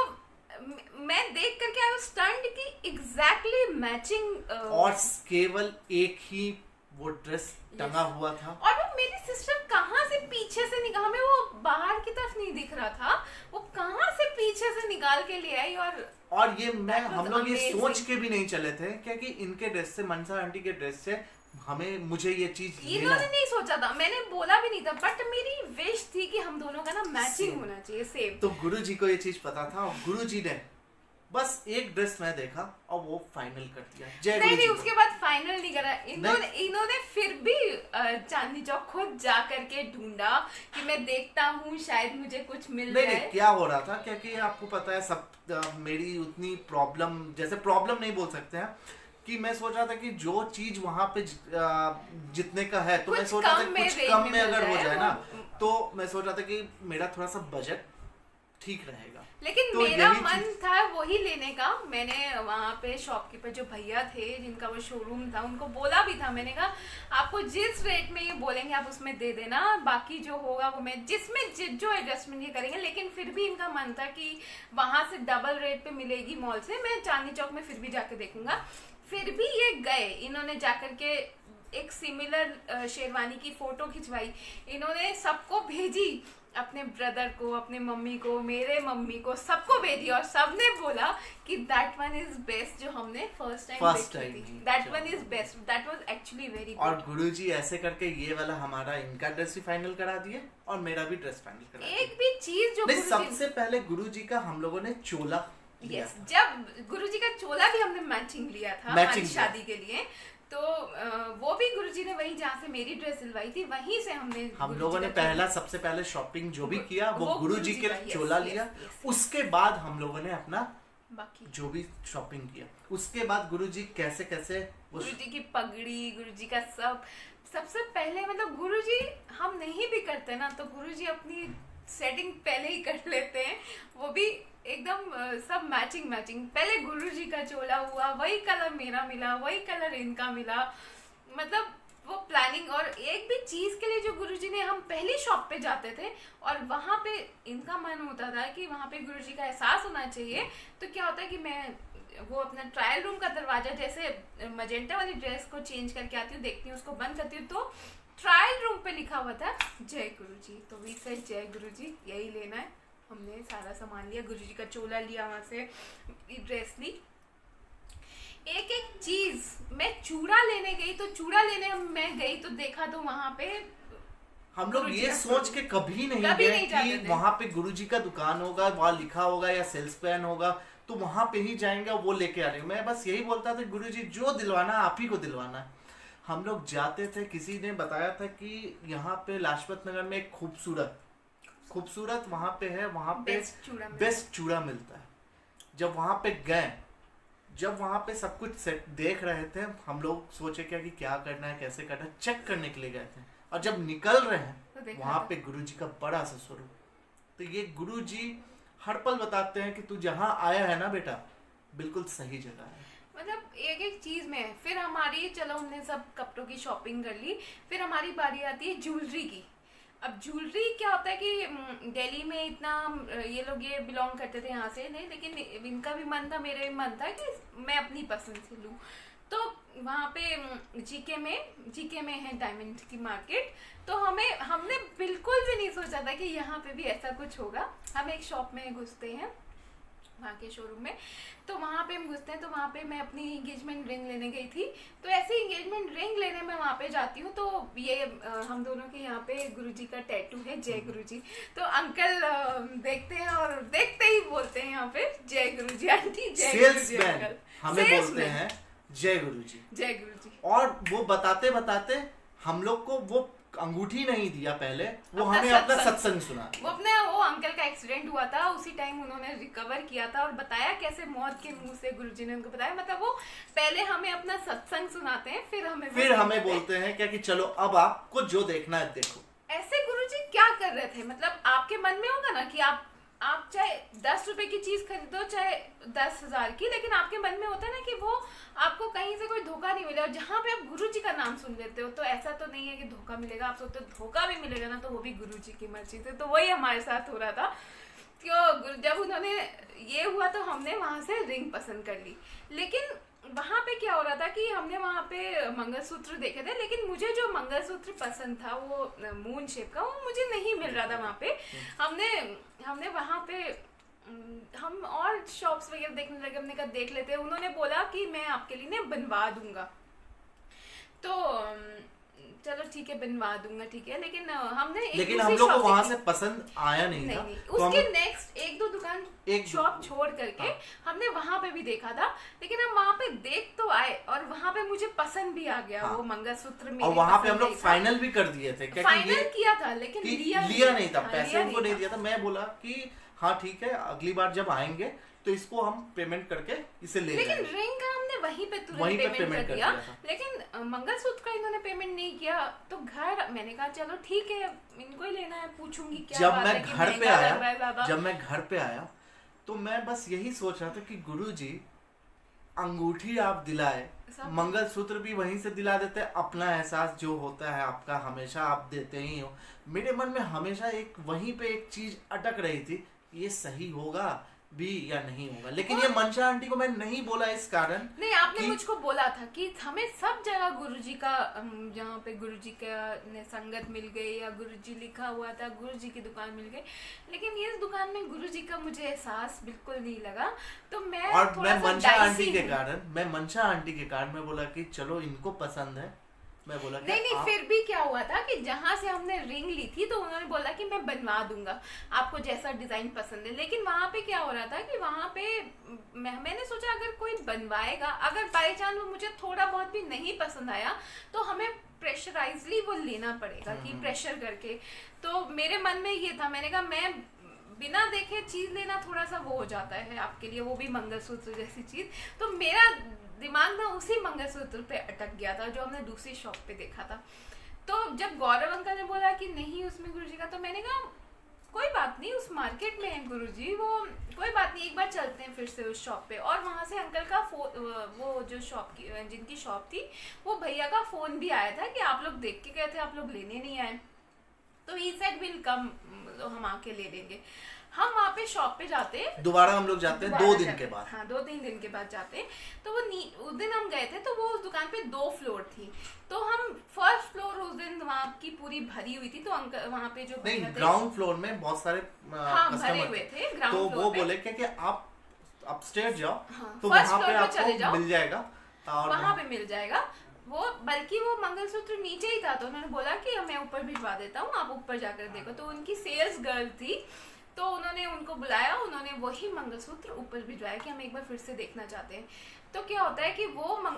मैं देख करके आई वाज स्टन्ड कि एग्जैक्टली मैचिंग, और केवल एक ही वो ड्रेस टंगा हुआ था, और वो मेरी सिस्टर कहाँ से पीछे से निकाल, हमें वो बाहर की तरफ नहीं दिख रहा था, वो कहाँ से पीछे से निकाल के ले आई। और ये मैं हम लोग ये सोच के भी नहीं चले थे, क्योंकि इनके ड्रेस से, मनसा आंटी के ड्रेस से मुझे ये चीज इन्होंने नहीं सोचा था, मैंने बोला भी नहीं था, बट मेरी विश थी कि हम दोनों का ना मैचिंग होना चाहिए, सेम। तो गुरुजी को ये चीज पता था, और गुरुजी ने बस एक ड्रेस मैं देखा और वो फाइनल कर दिया। जय नहीं गुरुजी। उसके बाद फाइनल नहीं करा इन्होंने फिर भी चांदनी चौक खुद जा करके ढूंढा कि मैं देखता हूँ शायद मुझे कुछ मिल जाए। नहीं, क्या हो रहा था, क्योंकि आपको पता है सब, मेरी उतनी प्रॉब्लम, जैसे प्रॉब्लम नहीं बोल सकते हैं, कि मैं सोच रहा था कि जो चीज वहां पे जितने का है, तो मैं सोच रहा था कुछ कम में अगर हो जाए ना, तो मैं सोच रहा था कि मेरा थोड़ा सा बजट ठीक रहेगा। लेकिन तो मेरा मन था वही लेने का। मैंने वहाँ पे शॉपकीपर जो भैया थे जिनका वो शोरूम था, उनको बोला भी था, मैंने कहा आपको जिस रेट में ये बोलेंगे आप उसमें दे देना, बाकी जो होगा वो मैं जिसमें जो एडजस्टमेंट ये करेंगे। लेकिन फिर भी इनका मन था कि वहां से डबल रेट पे मिलेगी मॉल से, मैं चांदनी चौक में फिर भी जाके देखूंगा। फिर भी ये गए, इन्होंने जाकर के एक सिमिलर शेरवानी की फोटो खिंचवाई, इन्होंने सबको भेजी, अपने ब्रदर को, अपने मम्मी को, मेरे मम्मी को, सबको भेजी, और सबने बोला कि दैट वन इज बेस्ट, जो हमने फर्स्ट टाइम देखी थी, that one is best, that was actually very good. और गुरुजी ऐसे करके ये वाला हमारा इनका ड्रेस भी फाइनल करा दिए और मेरा भी ड्रेस फाइनल करा दिए। एक भी चीज जो सबसे पहले गुरुजी का हम लोगों ने चोला, यस, जब गुरुजी का चोला भी हमने मैचिंग लिया था हमारी शादी के लिए, तो वो भी गुरुजी ने वही जहाँ से मेरी ड्रेस सिलवाई थी वहीं से हम लोगों ने सबसे पहले शॉपिंग जो भी किया वो गुरुजी के चोला लिया। उसके बाद हम लोगों ने अपना बाकी जो भी शॉपिंग किया, उसके बाद गुरुजी कैसे गुरुजी की पगड़ी, गुरुजी का सबसे पहले, मतलब गुरुजी हम नहीं भी करते ना तो गुरुजी अपनी सेटिंग पहले ही कर लेते हैं, वो भी एकदम सब मैचिंग। पहले गुरुजी का चोला हुआ, वही कलर मेरा मिला, वही कलर इनका मिला, मतलब वो प्लानिंग। और एक भी चीज के लिए जो गुरुजी ने, हम पहली शॉप पे जाते थे और वहां पे इनका मन होता था कि वहां पे गुरुजी का एहसास होना चाहिए। तो क्या होता है कि मैं वो अपना ट्रायल रूम का दरवाजा, जैसे मजेंटा वाली ड्रेस को चेंज करके आती हूँ, देखती हूँ, उसको बंद करती हूँ, तो ट्रायल रूम पे लिखा हुआ था जय गुरुजी। तो वी सेड जय गुरुजी, यही लेना है। हमने सारा सामान लिया, गुरुजी का चोला लिया, वहां से ड्रेस ली, एक एक चीज। मैं चूड़ा लेने गई, तो चूड़ा लेने मैं गई तो देखा तो वहां पे हम लोग ये सोच के कभी नहीं गए कि वहां पे गुरुजी का दुकान होगा, वहां लिखा होगा या सेल्स मैन होगा, तो वहां पे ही जाएंगे वो लेके आ रहे। मैं बस यही बोलता था गुरुजी जो दिलवाना आप ही को दिलवाना। हम लोग जाते थे, किसी ने बताया था कि यहाँ पे लाजपत नगर में एक खूबसूरत खूबसूरत वहाँ पे है, वहाँ पे बेस्ट चूड़ा मिलता है। जब वहाँ पे गए, जब वहाँ पे सब कुछ सेट देख रहे थे, हम लोग सोचे क्या कि क्या करना है, कैसे करना है, चेक करने के लिए गए थे। और जब निकल रहे हैं तो वहाँ पे गुरुजी का बड़ा सा स्वरूप। तो ये गुरुजी हर पल बताते हैं कि तू जहाँ आया है ना बेटा, बिल्कुल सही जगह है। मतलब एक एक चीज में फिर हमारी, चलो हमने सब कपड़ों की शॉपिंग कर ली, फिर हमारी बारी आती है ज्वेलरी की। अब ज्वेलरी क्या होता है कि दिल्ली में इतना ये लोग ये बिलोंग करते थे यहाँ से नहीं, लेकिन इनका भी मन था, मेरा भी मन था कि मैं अपनी पसंद से लूँ। तो वहाँ पे जीके में है डायमंड की मार्केट। तो हमने बिल्कुल भी नहीं सोचा था कि यहाँ पे भी ऐसा कुछ होगा। हम एक शॉप में घुसते हैं वहाँ के शोरूम में, तो वहाँ पे हम घुसते हैं, तो वहाँ पे मैं अपनी एंगेजमेंट रिंग लेने गई थी। तो ऐसे एंगेजमेंट रिंग लेने में वहाँ पे जाती हूँ, तो ये हम दोनों के यहाँ पे गुरुजी का टैटू है, जय गुरुजी। तो अंकल देखते हैं और देखते ही बोलते हैं यहाँ पे जय गुरुजी आंटी, जय गुरुजी अंकल। हमें बोलते हैं जय गुरुजी, जय गुरुजी। और वो बताते बताते हम लोग को वो अंगूठी नहीं दिया पहले, वो हमें अपना सत्संग सुना। वो अंकल का एक्सीडेंट हुआ था, उसी टाइम उन्होंने रिकवर किया था और बताया कैसे मौत के मुंह से गुरुजी ने उनको बताया। मतलब वो पहले हमें अपना सत्संग सुनाते हैं, फिर हमें बोलते हैं क्या कि चलो अब आपको जो देखना है देखो। ऐसे गुरुजी क्या कर रहे थे? मतलब आपके मन में होगा ना कि आप चाहे 10 रुपए की चीज खरीदो चाहे 10,000 की, लेकिन आपके मन में होता है ना कि वो आपको कहीं से कोई धोखा नहीं मिलेगा। जहाँ पे आप गुरुजी का नाम सुन लेते हो तो ऐसा तो नहीं है कि धोखा मिलेगा। आप सोचते हो धोखा भी मिलेगा ना, तो वो भी गुरुजी की मर्जी से। तो वही हमारे साथ हो रहा था। क्यों जब उन्होंने ये हुआ तो हमने वहां से रिंग पसंद कर ली। लेकिन वहां पे क्या हो रहा था कि हमने वहां पे मंगलसूत्र देखे थे, लेकिन मुझे जो मंगलसूत्र पसंद था वो मून शेप का, वो मुझे नहीं मिल रहा था वहां पे। हमने वहां पे हम और शॉप्स वगैरह देखने लगे, हमने कहा देख लेते हैं। उन्होंने बोला कि मैं आपके लिए ना बनवा दूंगा, तो चलो ठीक है बनवा दूंगा, ठीक है। लेकिन हम लोग को वहां से पसंद आया नहीं था। तो उसके नेक्स्ट एक दो दुकान शॉप छोड़ करके हमने वहां पे भी देखा था, लेकिन हम वहां पे देख तो आए और वहां पे मुझे पसंद भी आ गया। वो मंगलसूत्र में, और वहां पे हम लोग फाइनल भी कर दिए थे, फाइनल किया था, लेकिन लिया नहीं था, पैसे उनको नहीं दिया था। मैं बोला कि हाँ ठीक है, अगली बार जब आएंगे तो इसको हम पेमेंट करके इसे ले लेकिन रिंग का हमने वहीं पे तुरंत पेमेंट कर दिया, लेकिन मंगलसूत्र का इन्होंने पेमेंट नहीं किया। तो घर मैंने कहा चलो ठीक है, इनको ही लेना है, पूछूंगी क्या जब मैं घर पे आया तो मैं बस यही सोच रहा था कि गुरुजी अंगूठी आप दिलाए, मंगलसूत्र भी वहीं से दिला देते, अपना एहसास जो होता है आपका हमेशा आप देते ही हो। मेरे मन में हमेशा एक वहीं पे एक चीज अटक रही थी, ये सही होगा भी या नहीं होगा। लेकिन ये मंशा आंटी को मैं नहीं बोला इस कारण नहीं, आपने मुझको बोला था कि हमें सब जगह गुरुजी का, जहाँ पे गुरुजी का संगत मिल गई या गुरुजी लिखा हुआ था, गुरुजी की दुकान मिल गई, लेकिन इस दुकान में गुरुजी का मुझे एहसास बिल्कुल नहीं लगा। तो मैं मंशा आंटी के कारण मैं बोला कि चलो इनको पसंद है, मैं बोला नहीं फिर भी क्या हुआ था कि जहाँ से हमने रिंग ली थी तो उन्होंने बोला कि मैं बनवा दूंगा आपको जैसा डिजाइन पसंद है। लेकिन वहाँ पे क्या हो रहा था कि वहाँ पे मैंने सोचा अगर कोई बनवाएगा, अगर बाई चांस वो मुझे थोड़ा बहुत भी नहीं पसंद आया तो हमें प्रेशराइजली वो लेना पड़ेगा कि प्रेशर करके। तो मेरे मन में ये था, मैंने कहा मैं बिना देखे चीज लेना थोड़ा सा वो हो जाता है आपके लिए, वो भी मंगलसूत्र जैसी चीज। तो मेरा दिमाग ना उसी मंगलसूत्र पे अटक गया था जो हमने दूसरी शॉप पे देखा था। तो जब गौरव अंकल ने बोला कि नहीं उसमें गुरुजी का, तो मैंने कहा कोई बात नहीं, उस मार्केट में है गुरुजी, वो कोई बात नहीं, एक बार चलते हैं फिर से उस शॉप पे। और वहाँ से अंकल का वो जो शॉप की जिनकी शॉप थी वो भैया का फोन भी आया था कि आप लोग देख के गए थे, आप लोग लेने नहीं आए। तो ही सेड विल कम, हम आके ले लेंगे। हम वहाँ पे शॉप पे जाते हैं, दोबारा हम लोग जाते हैं 2 दिन के बाद। हाँ 2-3 दिन के बाद जाते हैं। तो वो उस दिन हम गए थे तो वो उस दुकान पे 2 फ्लोर थी। तो हम फर्स्ट फ्लोर उस दिन वहाँ की पूरी भरी हुई थी। तो अंकल वहाँ पे जो ग्राउंड फ्लोर में बहुत सारे भरे हुए थे, तो वो बोले कि आप अपस्टेयर जाओ, तो वहाँ पे आपको मिल जाएगा, वहाँ पे मिल जाएगा वो। बल्कि वो मंगलसूत्र नीचे ही था, तो उन्होंने बोला कि मैं ऊपर भिजवा देता हूँ, आप ऊपर जाकर देखो। तो उनकी सेल्स गर्ल थी, तो उन्होंने उनको बुलाया, उन्होंने वही मंगलसूत्र ऊपर भिजवाया कि हम एक बार फिर से देखना चाहते हैं। तो क्या होता है कि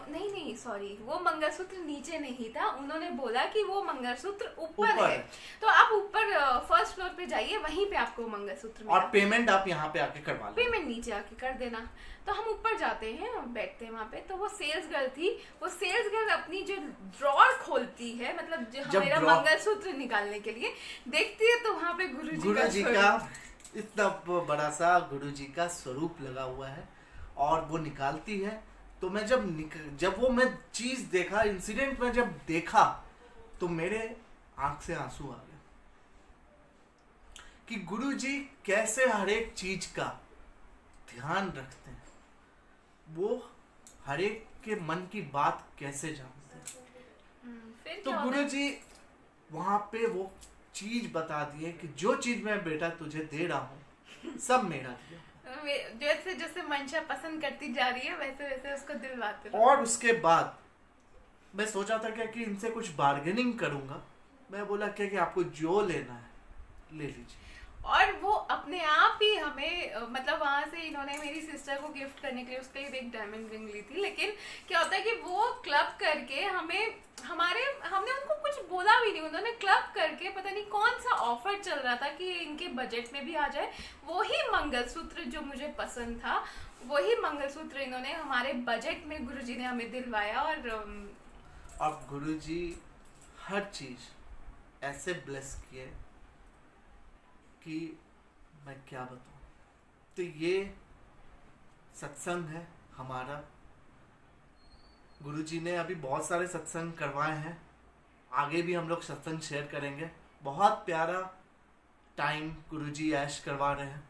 नहीं सॉरी, वो मंगलसूत्र नीचे नहीं था, उन्होंने बोला कि वो मंगलसूत्र ऊपर है, तो आप ऊपर फर्स्ट फ्लोर पे जाइए, वहीं पे आपको मंगलसूत्र और पेमेंट आप यहाँ पे आके करवा लें, पेमेंट नीचे आके कर देना। तो हम ऊपर जाते हैं, बैठते हैं वहाँ पे, तो वो सेल्स गर्ल थी, वो सेल्स गर्ल अपनी जो ड्रॉर खोलती है, मतलब जो मेरा मंगलसूत्र निकालने के लिए देखती है, तो वहाँ पे गुरुजी का इतना बड़ा सा गुरुजी का स्वरूप लगा हुआ है, और वो निकालती है। तो मैं जब वो मैं चीज देखा, इंसिडेंट में जब देखा, तो मेरे आंख से आंसू आ गए कि गुरुजी कैसे हर एक चीज का ध्यान रखते हैं, वो हर एक के मन की बात कैसे जानते हैं। तो गुरुजी वहां पे वो चीज बता दिए कि जो चीज मैं बेटा तुझे दे रहा हूँ सब मेरा दिया, जैसे जैसे मंशा पसंद करती जा रही है वैसे वैसे उसको दिलवाते रहो। और उसके बाद मैं सोचा था क्या कि इनसे कुछ बार्गेनिंग करूंगा, मैं बोला क्या कि आपको जो लेना है ले लीजिए, और वो अपने आप ही हमें मतलब वहां से इन्होंने मेरी सिस्टर को गिफ्ट करने के लिए उसके लिए एक डायमंड रिंग ली थी। लेकिन क्या होता है कि वो क्लब करके हमने उनको कुछ बोला भी नहीं, उन्होंने क्लब करके पता नहीं कौन सा ऑफर चल रहा था कि इनके बजट में भी आ जाए, वही मंगलसूत्र जो मुझे पसंद था, वही मंगलसूत्र इन्होंने हमारे बजट में गुरुजी ने हमें दिलवाया। और गुरुजी हर चीज ऐसे ब्लेस किए कि मैं क्या बताऊं। तो ये सत्संग है हमारा, गुरुजी ने अभी बहुत सारे सत्संग करवाए हैं, आगे भी हम लोग सत्संग शेयर करेंगे। बहुत प्यारा टाइम गुरुजी ऐश करवा रहे हैं,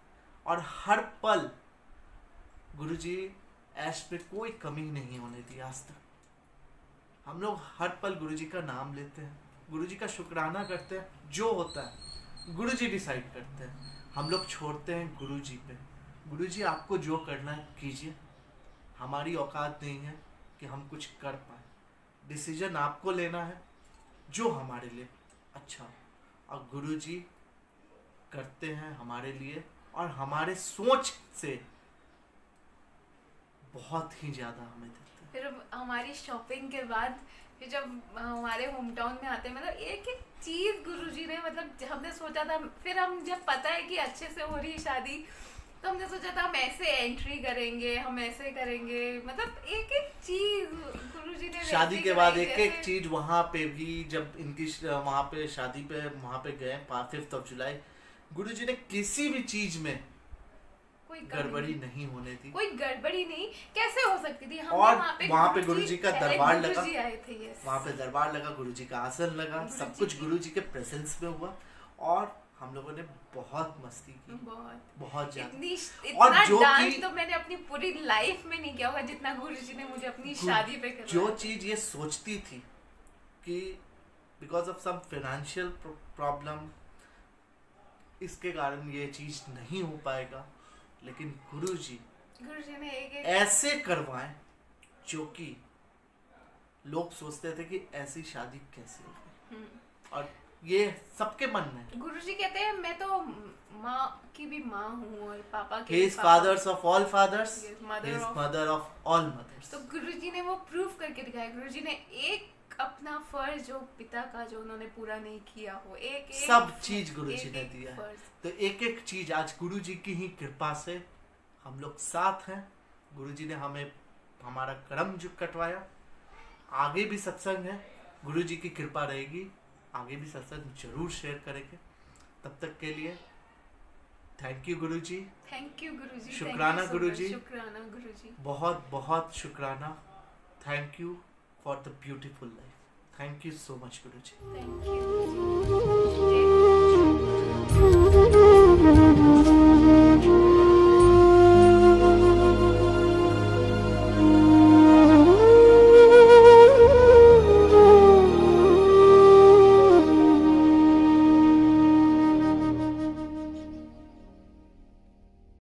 और हर पल गुरुजी ऐश पे कोई कमी नहीं होने दी आज तक। हम लोग हर पल गुरुजी का नाम लेते हैं, गुरुजी का शुक्राना करते हैं, जो होता है गुरुजी डिसाइड करते हैं, हम लोग छोड़ते हैं गुरुजी पे। गुरुजी आपको जो करना है कीजिए, हमारी औकात नहीं है कि हम कुछ कर पाए, डिसीजन आपको लेना है जो हमारे लिए अच्छा हो, और गुरुजी करते हैं हमारे लिए, और हमारे सोच से बहुत ही ज्यादा हमें देते हैं। फिर हमारी शॉपिंग के बाद फिर जब हमारे होम टाउन में आते हैं, मतलब एक एक चीज गुरुजी ने, मतलब हमने सोचा था, फिर हम जब पता है कि अच्छे से हो रही शादी, तो हमने सोचा था हम ऐसे एंट्री करेंगे, हम ऐसे करेंगे, मतलब एक एक चीज गुरुजी ने शादी के बाद एक एक चीज। वहां पे भी जब इनकी वहां पे शादी पे वहां पे गए 5 जुलाई, गुरुजी ने किसी भी चीज में कोई गड़बड़ी नहीं होने दी, कोई गड़बड़ी नहीं, कैसे हो सकती थी। हम और वहाँ पे गुरुजी का दरबार लगा, आए थे, वहाँ पे दरबार लगा, गुरुजी का आसन लगा, सब कुछ गुरुजी के प्रेजेंस में हुआ, और हम लोगों ने बहुत मस्ती की, बहुत ज्यादा। और जो डांस तो मैंने अपनी पूरी लाइफ में नहीं किया होगा जितना गुरुजी ने मुझे अपनी शादी पे करवाया। जो चीज ये सोचती थी कि because of some financial problem इसके कारण ये चीज नहीं हो पाएगा, लेकिन गुरुजी ने एक ऐसे करवाए जो कि लोग सोचते थे कि ऐसी शादी कैसे होगी, और ये सबके मन में। गुरुजी कहते हैं मैं तो माँ की भी माँ हूँ और पापा के He is fathers of all fathers, he is mother of all mothers। तो गुरुजी ने वो प्रूफ करके दिखाया। गुरुजी ने एक अपना फर्ज जो पिता का जो उन्होंने पूरा नहीं किया हो, एक सब चीज गुरुजी ने दिया है। तो एक एक चीज आज गुरुजी की ही कृपा से हम लोग साथ हैं। गुरुजी ने हमें हमारा कर्म जो कटवाया, आगे भी सत्संग है, गुरुजी की कृपा रहेगी, आगे भी सत्संग जरूर शेयर करेंगे। तब तक के लिए thank you Guruji, thank you Guruji, शुक्राना गुरुजी, शुक्राना गुरुजी, बहुत बहुत शुक्राना। Thank you for the beautiful life. Thank you so much Guruji, thank you.